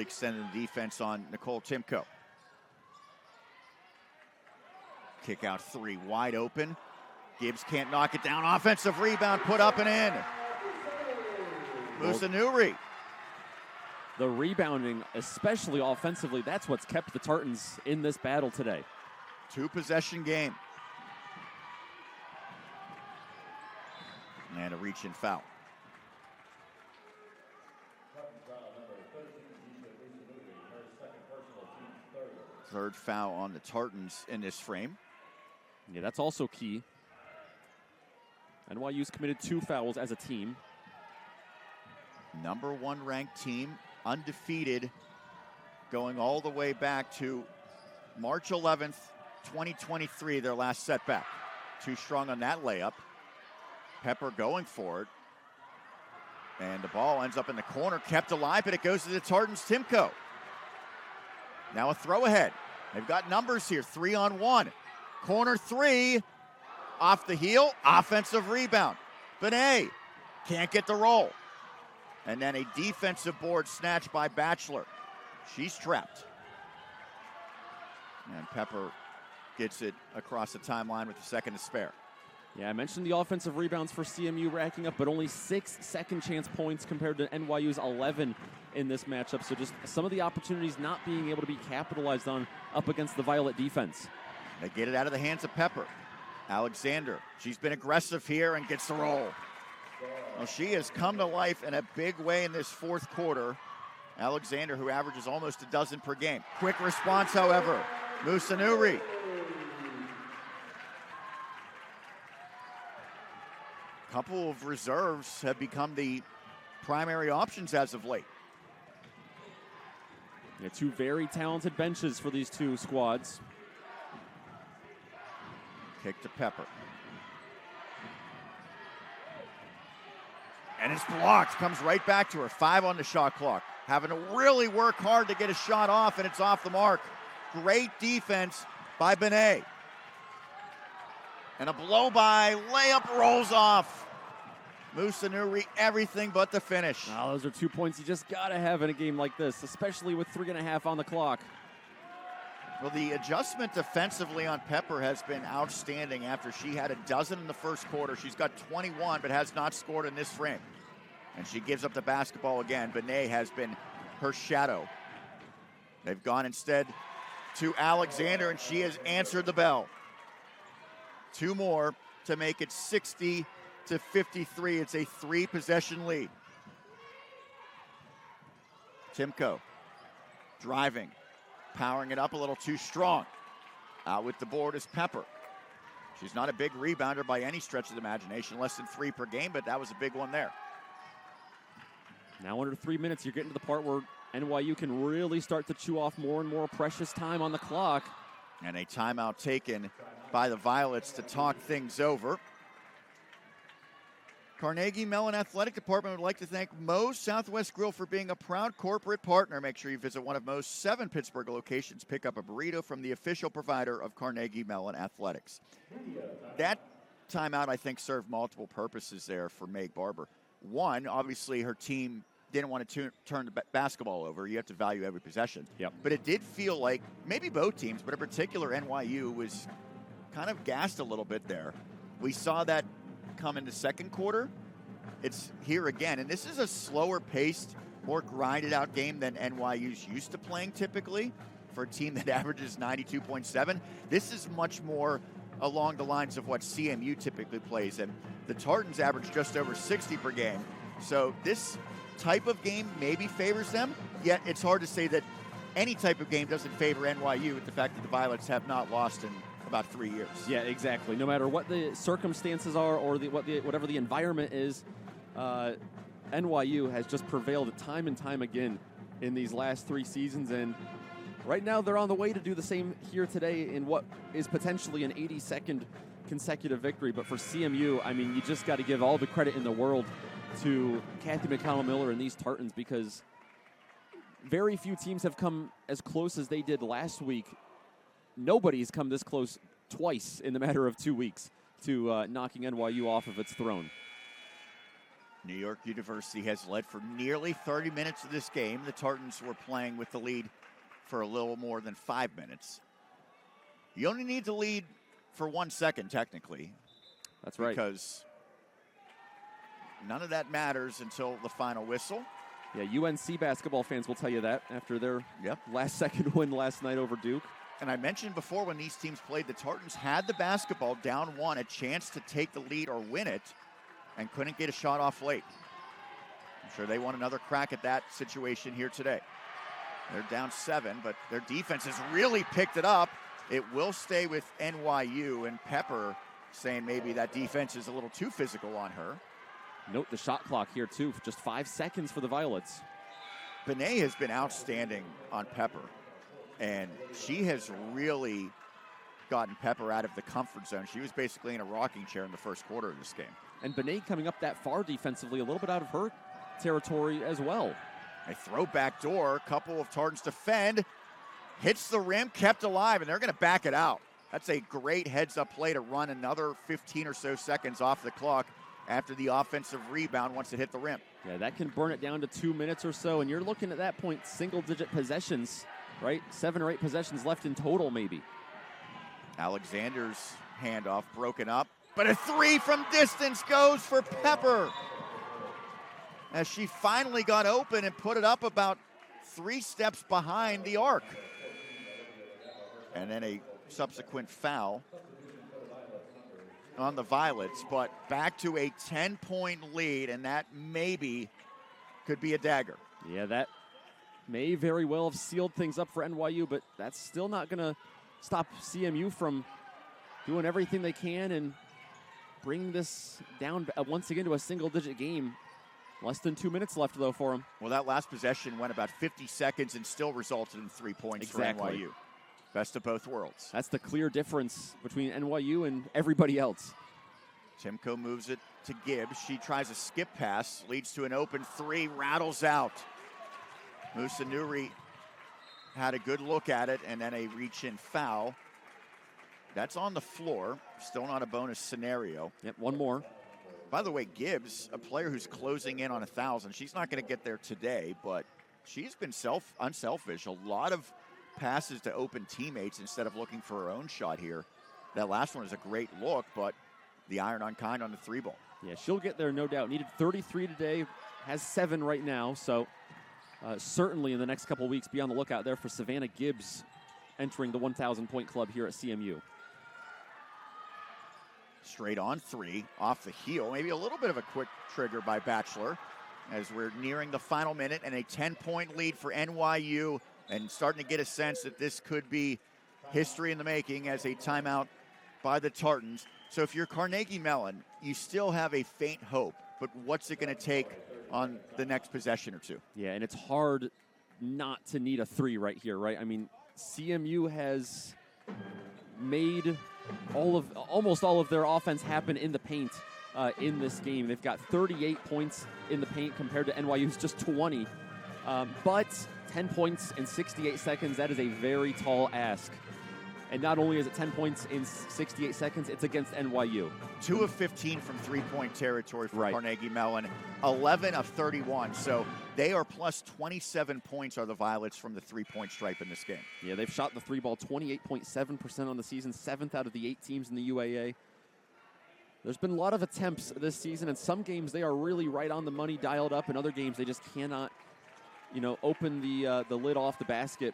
really extending the defense on Nicole Timko. Kick out three, wide open. Gibbs can't knock it down. Offensive rebound, put up and in. Musanuri. The rebounding, especially offensively, that's what's kept the Tartans in this battle today. 2-possession game. And a reach-in foul. Third foul on the Tartans in this frame. Yeah, that's also key. NYU's committed 2 fouls as a team. Number 1 ranked team, undefeated, going all the way back to March 11th, 2023, their last setback. Too strong on that layup. Pepper going for it. And the ball ends up in the corner, kept alive, but it goes to the Tartans' Timko. Now a throw ahead. They've got numbers here, 3-on-1. Corner 3, off the heel, offensive rebound. Benet can't get the roll. And then a defensive board snatched by Batchelor. She's trapped. And Pepper gets it across the timeline with a second to spare. Yeah, I mentioned the offensive rebounds for CMU racking up, but only 6 second chance points compared to NYU's 11 in this matchup. So just some of the opportunities not being able to be capitalized on up against the Violet defense. They get it out of the hands of Pepper. Alexander, she's been aggressive here and gets the roll. Well, she has come to life in a big way in this fourth quarter. Alexander, who averages almost a dozen per game. Quick response, however. Musanuri. Couple of reserves have become the primary options as of late. Yeah, 2 very talented benches for these 2 squads. Kick to Pepper. And it's blocked. Comes right back to her. 5 on the shot clock. Having to really work hard to get a shot off, and it's off the mark. Great defense by Benet. And a blow-by. Layup rolls off. Musanuri, everything but the finish. Oh, those are 2 points you just got to have in a game like this, especially with 3.5 on the clock. Well, the adjustment defensively on Pepper has been outstanding after she had a dozen in the first quarter. She's got 21, but has not scored in this frame. And she gives up the basketball again. Benet has been her shadow. They've gone instead to Alexander, and she has answered the bell. 2 more to make it 60-53. It's a 3-possession lead. Timko driving. Powering it up a little too strong. Out with the board is Pepper. She's not a big rebounder by any stretch of the imagination, less than 3 per game, but that was a big one there. Now under 3 minutes, you're getting to the part where NYU can really start to chew off more and more precious time on the clock. And a timeout taken by the Violets to talk things over. Carnegie Mellon Athletic Department would like to thank Moe's Southwest Grill for being a proud corporate partner. Make sure you visit one of Moe's 7 Pittsburgh locations. Pick up a burrito from the official provider of Carnegie Mellon Athletics. That timeout, I think, served multiple purposes there for Meg Barber. One, obviously her team didn't want to turn the basketball over. You have to value every possession. Yep. But it did feel like maybe both teams, but in particular NYU was kind of gassed a little bit there. We saw that come in the second quarter. It's here again, and this is a slower paced, more grinded out game than NYU's used to playing typically for a team that averages 92.7. This is much more along the lines of what CMU typically plays, and the Tartans average just over 60 per game. So this type of game maybe favors them, yet it's hard to say that any type of game doesn't favor NYU with the fact that the Violets have not lost in about 3 years. Yeah, exactly. No matter what the circumstances are or whatever the environment is, NYU has just prevailed time and time again in these last 3 seasons, and right now they're on the way to do the same here today in what is potentially an 82nd consecutive victory. But for CMU, I mean, you just got to give all the credit in the world to Kathy McConnell-Miller and these Tartans, because very few teams have come as close as they did last week. Nobody's come this close twice in the matter of 2 weeks to knocking NYU off of its throne. New York University has led for nearly 30 minutes of this game. The Tartans were playing with the lead for a little more than 5 minutes. You only need to lead for 1 second, technically. That's right. Because none of that matters until the final whistle. Yeah, UNC basketball fans will tell you that after their last-second win last night over Duke. And I mentioned before, when these teams played, the Tartans had the basketball down 1, a chance to take the lead or win it, and couldn't get a shot off late. I'm sure they want another crack at that situation here today. They're down 7, but their defense has really picked it up. It will stay with NYU, and Pepper saying maybe that defense is a little too physical on her. Note the shot clock here, too, for just 5 seconds for the Violets. Benet has been outstanding on Pepper, and she has really gotten Pepper out of the comfort zone. She was basically in a rocking chair in the first quarter of this game. And Benet coming up that far defensively, a little bit out of her territory as well. A throw back door, couple of Tartans defend, hits the rim, kept alive, and they're going to back it out. That's a great heads-up play to run another 15 or so seconds off the clock after the offensive rebound once it hit the rim. Yeah, that can burn it down to 2 minutes or so, and you're looking at that point single-digit possessions, right? 7 or 8 possessions left in total, maybe. Alexander's handoff broken up, but a 3 from distance goes for Pepper, as she finally got open and put it up about 3 steps behind the arc. And then a subsequent foul on the Violets, but back to a 10-point lead, and that maybe could be a dagger. Yeah, that may very well have sealed things up for NYU, but that's still not going to stop CMU from doing everything they can and bring this down once again to a single-digit game. Less than 2 minutes left, though, for them. Well, that last possession went about 50 seconds and still resulted in 3 points for NYU. Best of both worlds. That's the clear difference between NYU and everybody else. Timko moves it to Gibbs. She tries a skip pass, leads to an open 3, rattles out. Musanuri had a good look at it, and then a reach-in foul. That's on the floor. Still not a bonus scenario. Yep, one more. By the way, Gibbs, a player who's closing in on 1,000. She's not going to get there today, but she's been unselfish. A lot of passes to open teammates instead of looking for her own shot here. That last one is a great look, but the iron on kind on the 3 ball. Yeah, she'll get there, no doubt. Needed 33 today, has 7 right now, so certainly in the next couple weeks, be on the lookout there for Savannah Gibbs entering the 1,000-point club here at CMU. Straight on 3, off the heel. Maybe a little bit of a quick trigger by Batchelor as we're nearing the final minute, and a 10-point lead for NYU, and starting to get a sense that this could be history in the making as a timeout by the Tartans. So if you're Carnegie Mellon, you still have a faint hope, but what's it going to take on the next possession or 2? Yeah, and it's hard not to need a 3 right here, right? I mean, CMU has made almost all of their offense happen in the paint in this game. They've got 38 points in the paint compared to NYU's just 20. But 10 points in 68 seconds, that is a very tall ask. And not only is it 10 points in 68 seconds, it's against NYU. 2 of 15 from 3-point territory for Carnegie Mellon, 11 of 31. So they are plus 27 points are the Violets from the 3-point stripe in this game. Yeah, they've shot the 3 ball 28.7% on the season, 7th out of the 8 teams in the UAA. There's been a lot of attempts this season, and some games they are really right on the money, dialed up, and other games they just cannot, open the lid off the basket.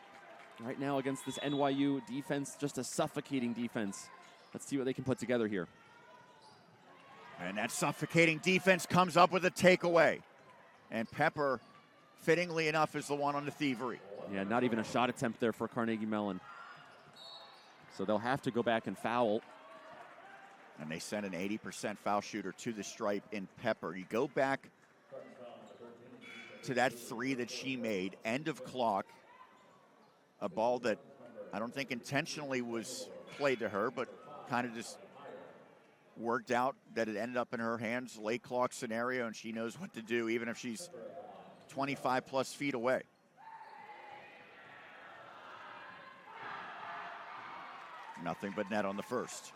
Right now against this NYU defense, just a suffocating defense. Let's see what they can put together here. And that suffocating defense comes up with a takeaway. And Pepper, fittingly enough, is the one on the thievery. Yeah, not even a shot attempt there for Carnegie Mellon. So they'll have to go back and foul. And they send an 80% foul shooter to the stripe in Pepper. You go back to that 3 that she made, end of clock. A ball that I don't think intentionally was played to her, but kind of just worked out that it ended up in her hands, late clock scenario, and she knows what to do, even if she's 25-plus feet away. Nothing but net on the first.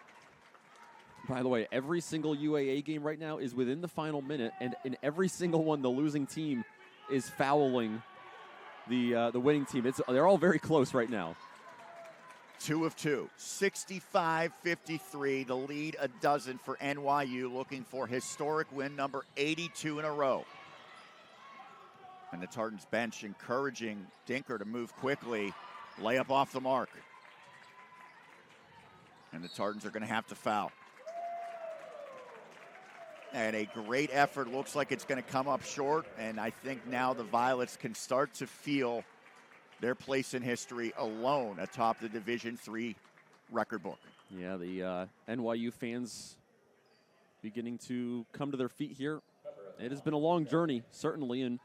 By the way, every single UAA game right now is within the final minute, and in every single one, the losing team is fouling the winning team. They're all very close right now. 2 of 2, 65-53, the lead a dozen for NYU, looking for historic win number 82 in a row. And the Tartans bench encouraging Dinker to move quickly, layup off the mark. And the Tartans are going to have to foul. And a great effort, looks like it's going to come up short, and I think now the Violets can start to feel their place in history alone atop the Division III record book. Yeah, the NYU fans beginning to come to their feet here. It has been a long journey, certainly, and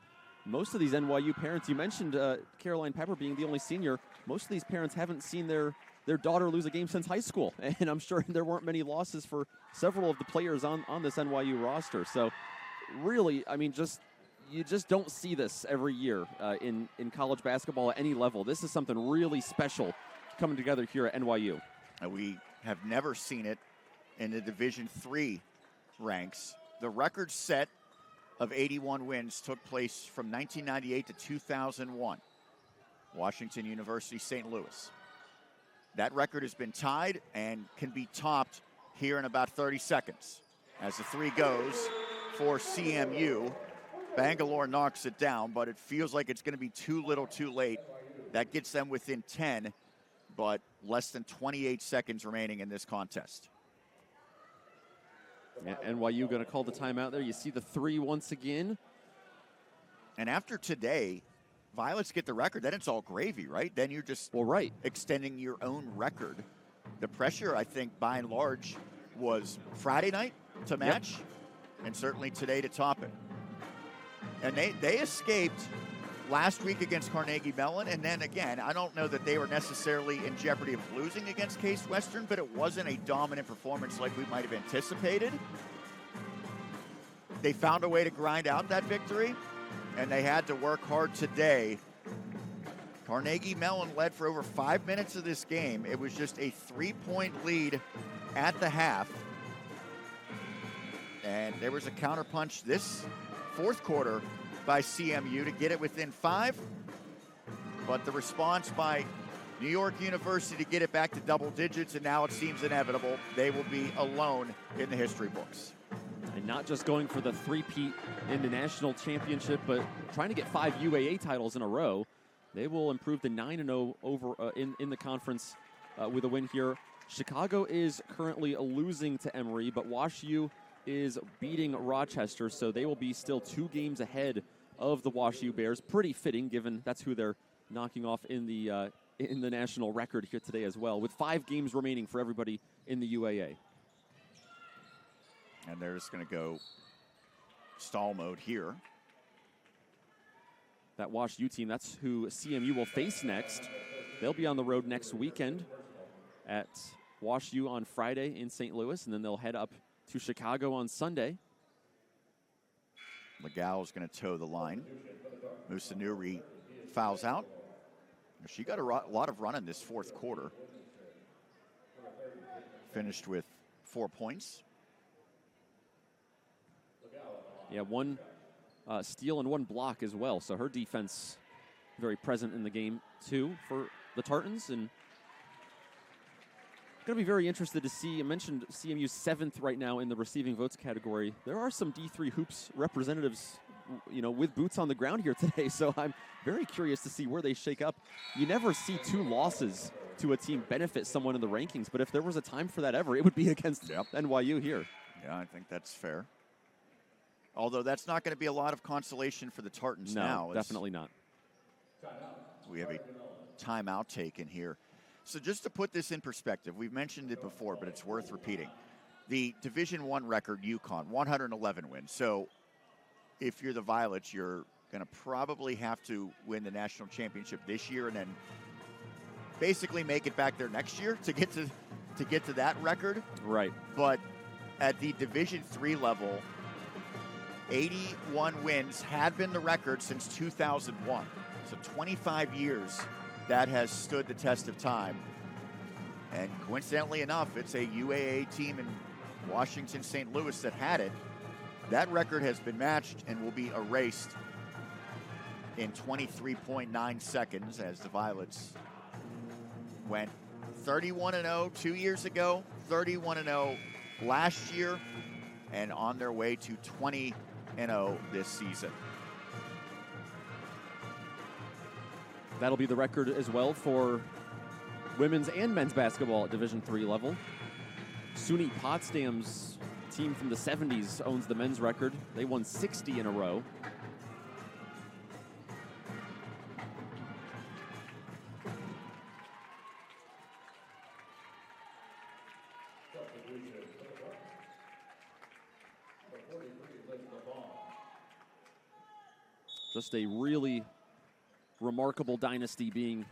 most of these NYU parents, you mentioned Caroline Pepper being the only senior, most of these parents haven't seen their daughter lose a game since high school, and I'm sure there weren't many losses for several of the players on this NYU roster. So really, I mean, you just don't see this every year in college basketball at any level. This is something really special coming together here at NYU. We have never seen it in the Division III ranks. The record set of 81 wins took place from 1998 to 2001. Washington University, St. Louis. That record has been tied and can be topped here in about 30 seconds. As the three goes for CMU, Bangalore knocks it down, but it feels like it's going to be too little too late. That gets them within 10, but less than 28 seconds remaining in this contest. Yeah, NYU going to call the timeout there. You see the three once again. And after today, Violets get the record, then it's all gravy, right? Then you're just extending your own record. The pressure, I think, by and large, was Friday night to match, and certainly today to top it. And they escaped last week against Carnegie Mellon, and then again, I don't know that they were necessarily in jeopardy of losing against Case Western, but it wasn't a dominant performance like we might have anticipated. They found a way to grind out that victory, and they had to work hard today. Carnegie Mellon led for over 5 minutes of this game. It was just a 3-point lead at the half. And there was a counterpunch this fourth quarter by CMU to get it within 5. But the response by New York University to get it back to double digits, and now it seems inevitable. They will be alone in the history books. And not just going for the three-peat in the national championship, but trying to get 5 UAA titles in a row. They will improve to 9-0 over in the conference with a win here. Chicago is currently losing to Emory, but Wash U is beating Rochester, so they will be still 2 games ahead of the Wash U Bears. Pretty fitting, given that's who they're knocking off in the national record here today as well, with 5 games remaining for everybody in the UAA. And they're just going to go stall mode here. That Wash U team, that's who CMU will face next. They'll be on the road next weekend at Wash U on Friday in St. Louis, and then they'll head up to Chicago on Sunday. Legal is going to toe the line. Musanuri fouls out. She got a lot of run in this fourth quarter. Finished with 4 points. Yeah, 1 steal and 1 block as well. So her defense very present in the game too for the Tartans, and going to be very interested to see. I mentioned CMU's 7th right now in the receiving votes category. There are some D3 Hoops representatives, with boots on the ground here today. So I'm very curious to see where they shake up. You never see 2 losses to a team benefit someone in the rankings, but if there was a time for that ever, it would be against NYU here. Yeah, I think that's fair. Although that's not going to be a lot of consolation for the Tartans now. No, definitely not. We have a timeout taken here. So just to put this in perspective, we've mentioned it before, but it's worth repeating. The Division I record, UConn, 111 wins. So if you're the Violets, you're going to probably have to win the national championship this year and then basically make it back there next year to get to that record. Right. But at the Division III level, 81 wins had been the record since 2001. So 25 years that has stood the test of time. And coincidentally enough, it's a UAA team in Washington St. Louis that had it. That record has been matched and will be erased in 23.9 seconds as the Violets went 31-0 2 years ago, 31-0 last year, and on their way to 20-0 this season. That'll be the record as well for women's and men's basketball at Division III level. SUNY Potsdam's team from the 70s owns the men's record. They won 60 in a row. Just a really remarkable dynasty being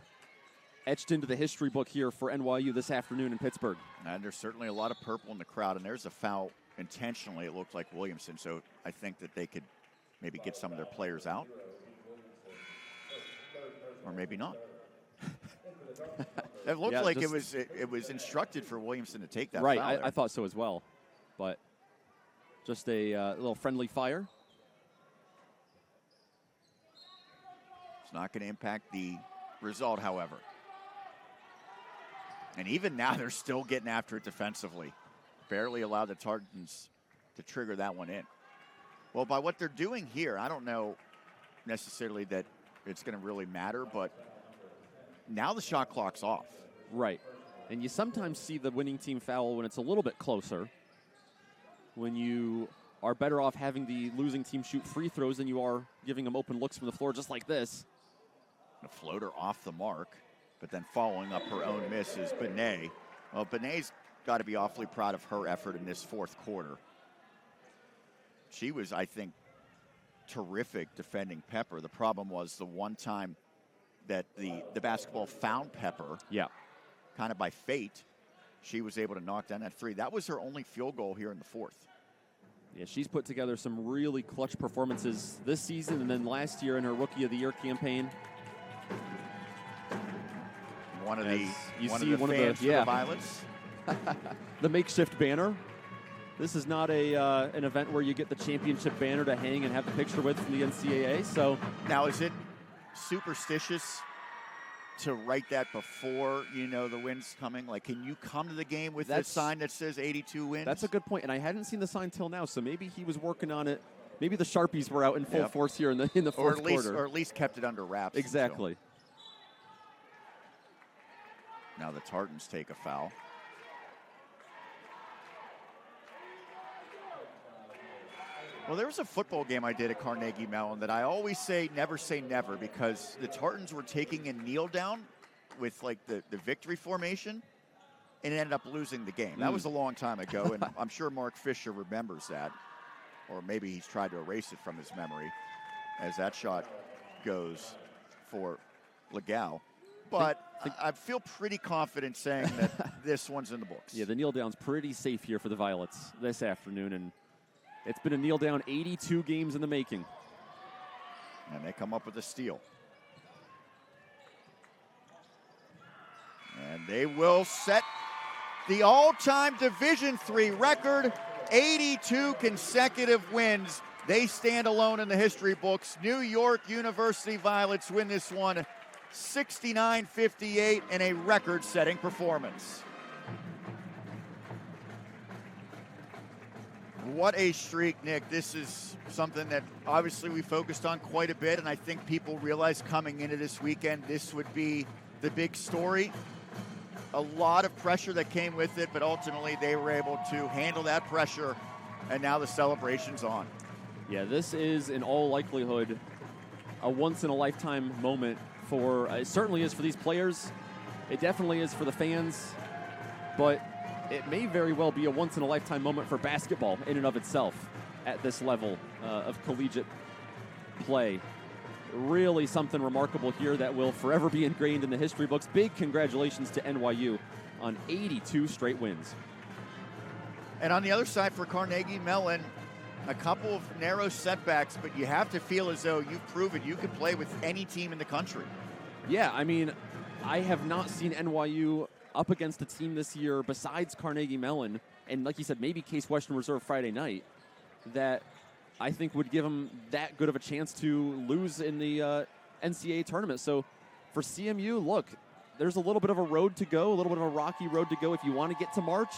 etched into the history book here for NYU this afternoon in Pittsburgh. And there's certainly a lot of purple in the crowd, and there's a foul intentionally, it looked like Williamson, so I think that they could maybe get some of their players out. Or maybe not. It looked like it was instructed for Williamson to take that right, foul. I thought so as well. But just a little friendly fire. It's not going to impact the result, however. And even now, they're still getting after it defensively. Barely allowed the Tartans to trigger that one in. Well, by what they're doing here, I don't know necessarily that it's going to really matter, but now the shot clock's off. Right. And you sometimes see the winning team foul when it's a little bit closer, when you are better off having the losing team shoot free throws than you are giving them open looks from the floor just like this. A floater off the mark, but then following up her own miss is Benet. Well, Benet's got to be awfully proud of her effort in this fourth quarter. She was, I think, terrific defending Pepper. The problem was the one time that the basketball found Pepper, kind of by fate, she was able to knock down that three. That was her only field goal here in the fourth. Yeah, she's put together some really clutch performances this season and then last year in her Rookie of the Year campaign. One of the Violets. The makeshift banner. This is not an event where you get the championship banner to hang and have the picture with from the NCAA. So now, is it superstitious to write that before you know the win's coming? Like, can you come to the game with that sign that says 82 wins? That's a good point, and I hadn't seen the sign till now. So maybe he was working on it. Maybe the Sharpies were out in full force here in the fourth quarter, or at least kept it under wraps. Exactly. Now the Tartans take a foul. Well, there was a football game I did at Carnegie Mellon that I always say never, because the Tartans were taking a kneel down with like the victory formation and ended up losing the game. That was a long time ago, and I'm sure Mark Fisher remembers that, or maybe he's tried to erase it from his memory as that shot goes for Legal. But I feel pretty confident saying that this one's in the books. Yeah, the kneel down's pretty safe here for the Violets this afternoon, and it's been a kneel down 82 games in the making. And they come up with a steal. And they will set the all-time Division III record, 82 consecutive wins. They stand alone in the history books. New York University Violets win this one 69-58 in a record-setting performance. What a streak, Nick. This is something that obviously we focused on quite a bit, and I think people realized coming into this weekend this would be the big story. A lot of pressure that came with it, but ultimately they were able to handle that pressure, and now the celebration's on. Yeah, this is in all likelihood a once-in-a-lifetime moment for, it certainly is for these players, it definitely is for the fans, but it may very well be a once-in-a-lifetime moment for basketball in and of itself at this level of collegiate play. Really something remarkable here that will forever be ingrained in the history books. Big congratulations to NYU on 82 straight wins. And on the other side for Carnegie Mellon, a couple of narrow setbacks, but you have to feel as though you've proven you can play with any team in the country. Yeah, I mean, I have not seen NYU up against a team this year besides Carnegie Mellon and like you said, maybe Case Western Reserve Friday night, that I think would give them that good of a chance to lose in the NCAA tournament. So for CMU, look, there's a little bit of a road to go, a little bit of a rocky road to go if you want to get to March,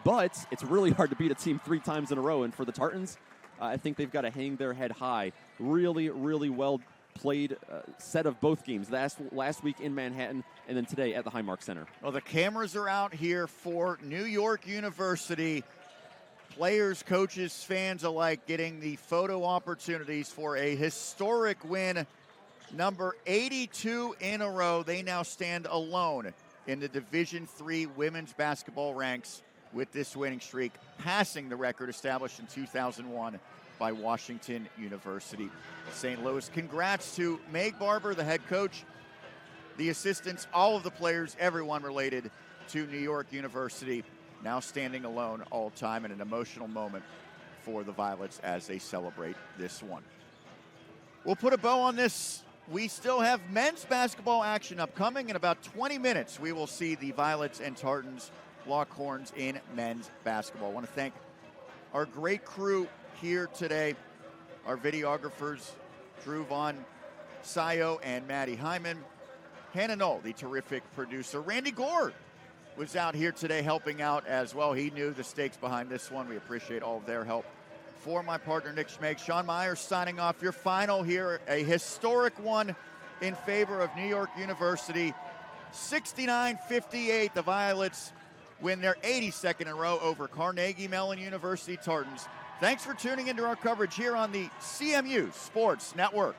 but it's really hard to beat a team 3 times in a row. And for the Tartans, I think they've got to hang their head high. Really, really well played set of both games, last week in Manhattan and then today at the Highmark Center. Well, the cameras are out here for New York University. Players, coaches, fans alike getting the photo opportunities for a historic win, number 82 in a row. They now stand alone in the Division III women's basketball ranks with this winning streak, passing the record established in 2001 by Washington University St. Louis. Congrats to Meg Barber, the head coach, the assistants, all of the players, everyone related to New York University, now standing alone all time in an emotional moment for the Violets as they celebrate this one. We'll put a bow on this. We still have men's basketball action upcoming. In about 20 minutes, we will see the Violets and Tartans lock horns in men's basketball. I want to thank our great crew here today, our videographers, Drew Vaughn, Sayo, and Maddie Hyman. Hannah Knoll, the terrific producer. Randy Gore was out here today helping out as well. He knew the stakes behind this one. We appreciate all of their help. For my partner, Nick Schmeg, Sean Myers signing off. Your final here, a historic one in favor of New York University. 69-58, the Violets win their 82nd in a row over Carnegie Mellon University Tartans. Thanks for tuning into our coverage here on the CMU Sports Network.